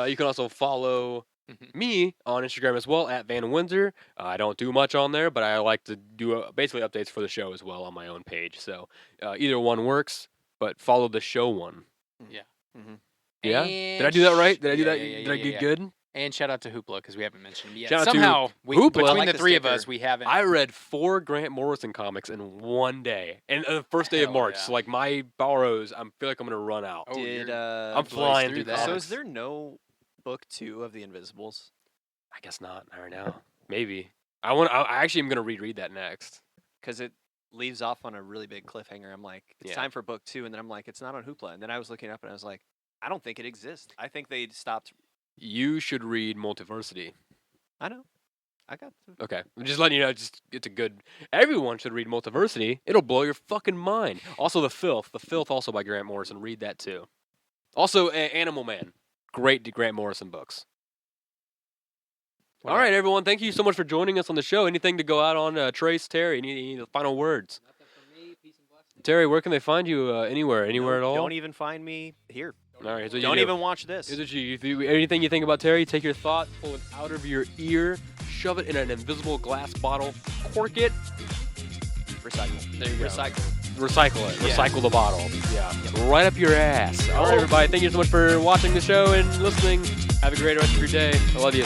You can also follow me on Instagram as well, at Van Windsor. I don't do much on there, but I like to do basically updates for the show as well on my own page. So either one works, but follow the show one. Yeah. Mm-hmm. Yeah? Did I do that right? Did I do that? Did I get good? And shout out to Hoopla, because we haven't mentioned him yet. Shout Somehow, out to Hoopla. between like the three of sticker. us, we haven't. I read 4 Grant Morrison comics in one day. And the first day of March. So, like, my borrows, I feel like I'm going to run out. Oh, I'm flying through that. comics. So is there no book 2 of The Invisibles? I guess not. Not right now. Maybe. I actually am going to reread that next. Because it leaves off on a really big cliffhanger. I'm like, it's time for book 2. And then I'm like, it's not on Hoopla. And then I was looking up and I was like, I don't think it exists. I think they stopped. You should read Multiversity. I know. I got to. Okay. I'm just letting you know, it's a good... Everyone should read Multiversity. It'll blow your fucking mind. Also, The Filth. The Filth, also by Grant Morrison. Read that, too. Also, Animal Man. Great Grant Morrison books. All right, everyone. Thank you so much for joining us on the show. Anything to go out on, Trace, Terry? Any final words? Nothing for me. Peace and blessings. Terry, where can they find you? Anywhere at all? Don't even find me here. All right, here's what Don't you do. even watch this. Here's what you do. Anything you think about Terry, take your thought, pull it out of your ear, shove it in an invisible glass bottle, cork it. Recycle. There you go. Recycle it. Yeah. Recycle the bottle. Yeah. Right up your ass. All right, everybody. Thank you so much for watching the show and listening. Have a great rest of your day. I love you.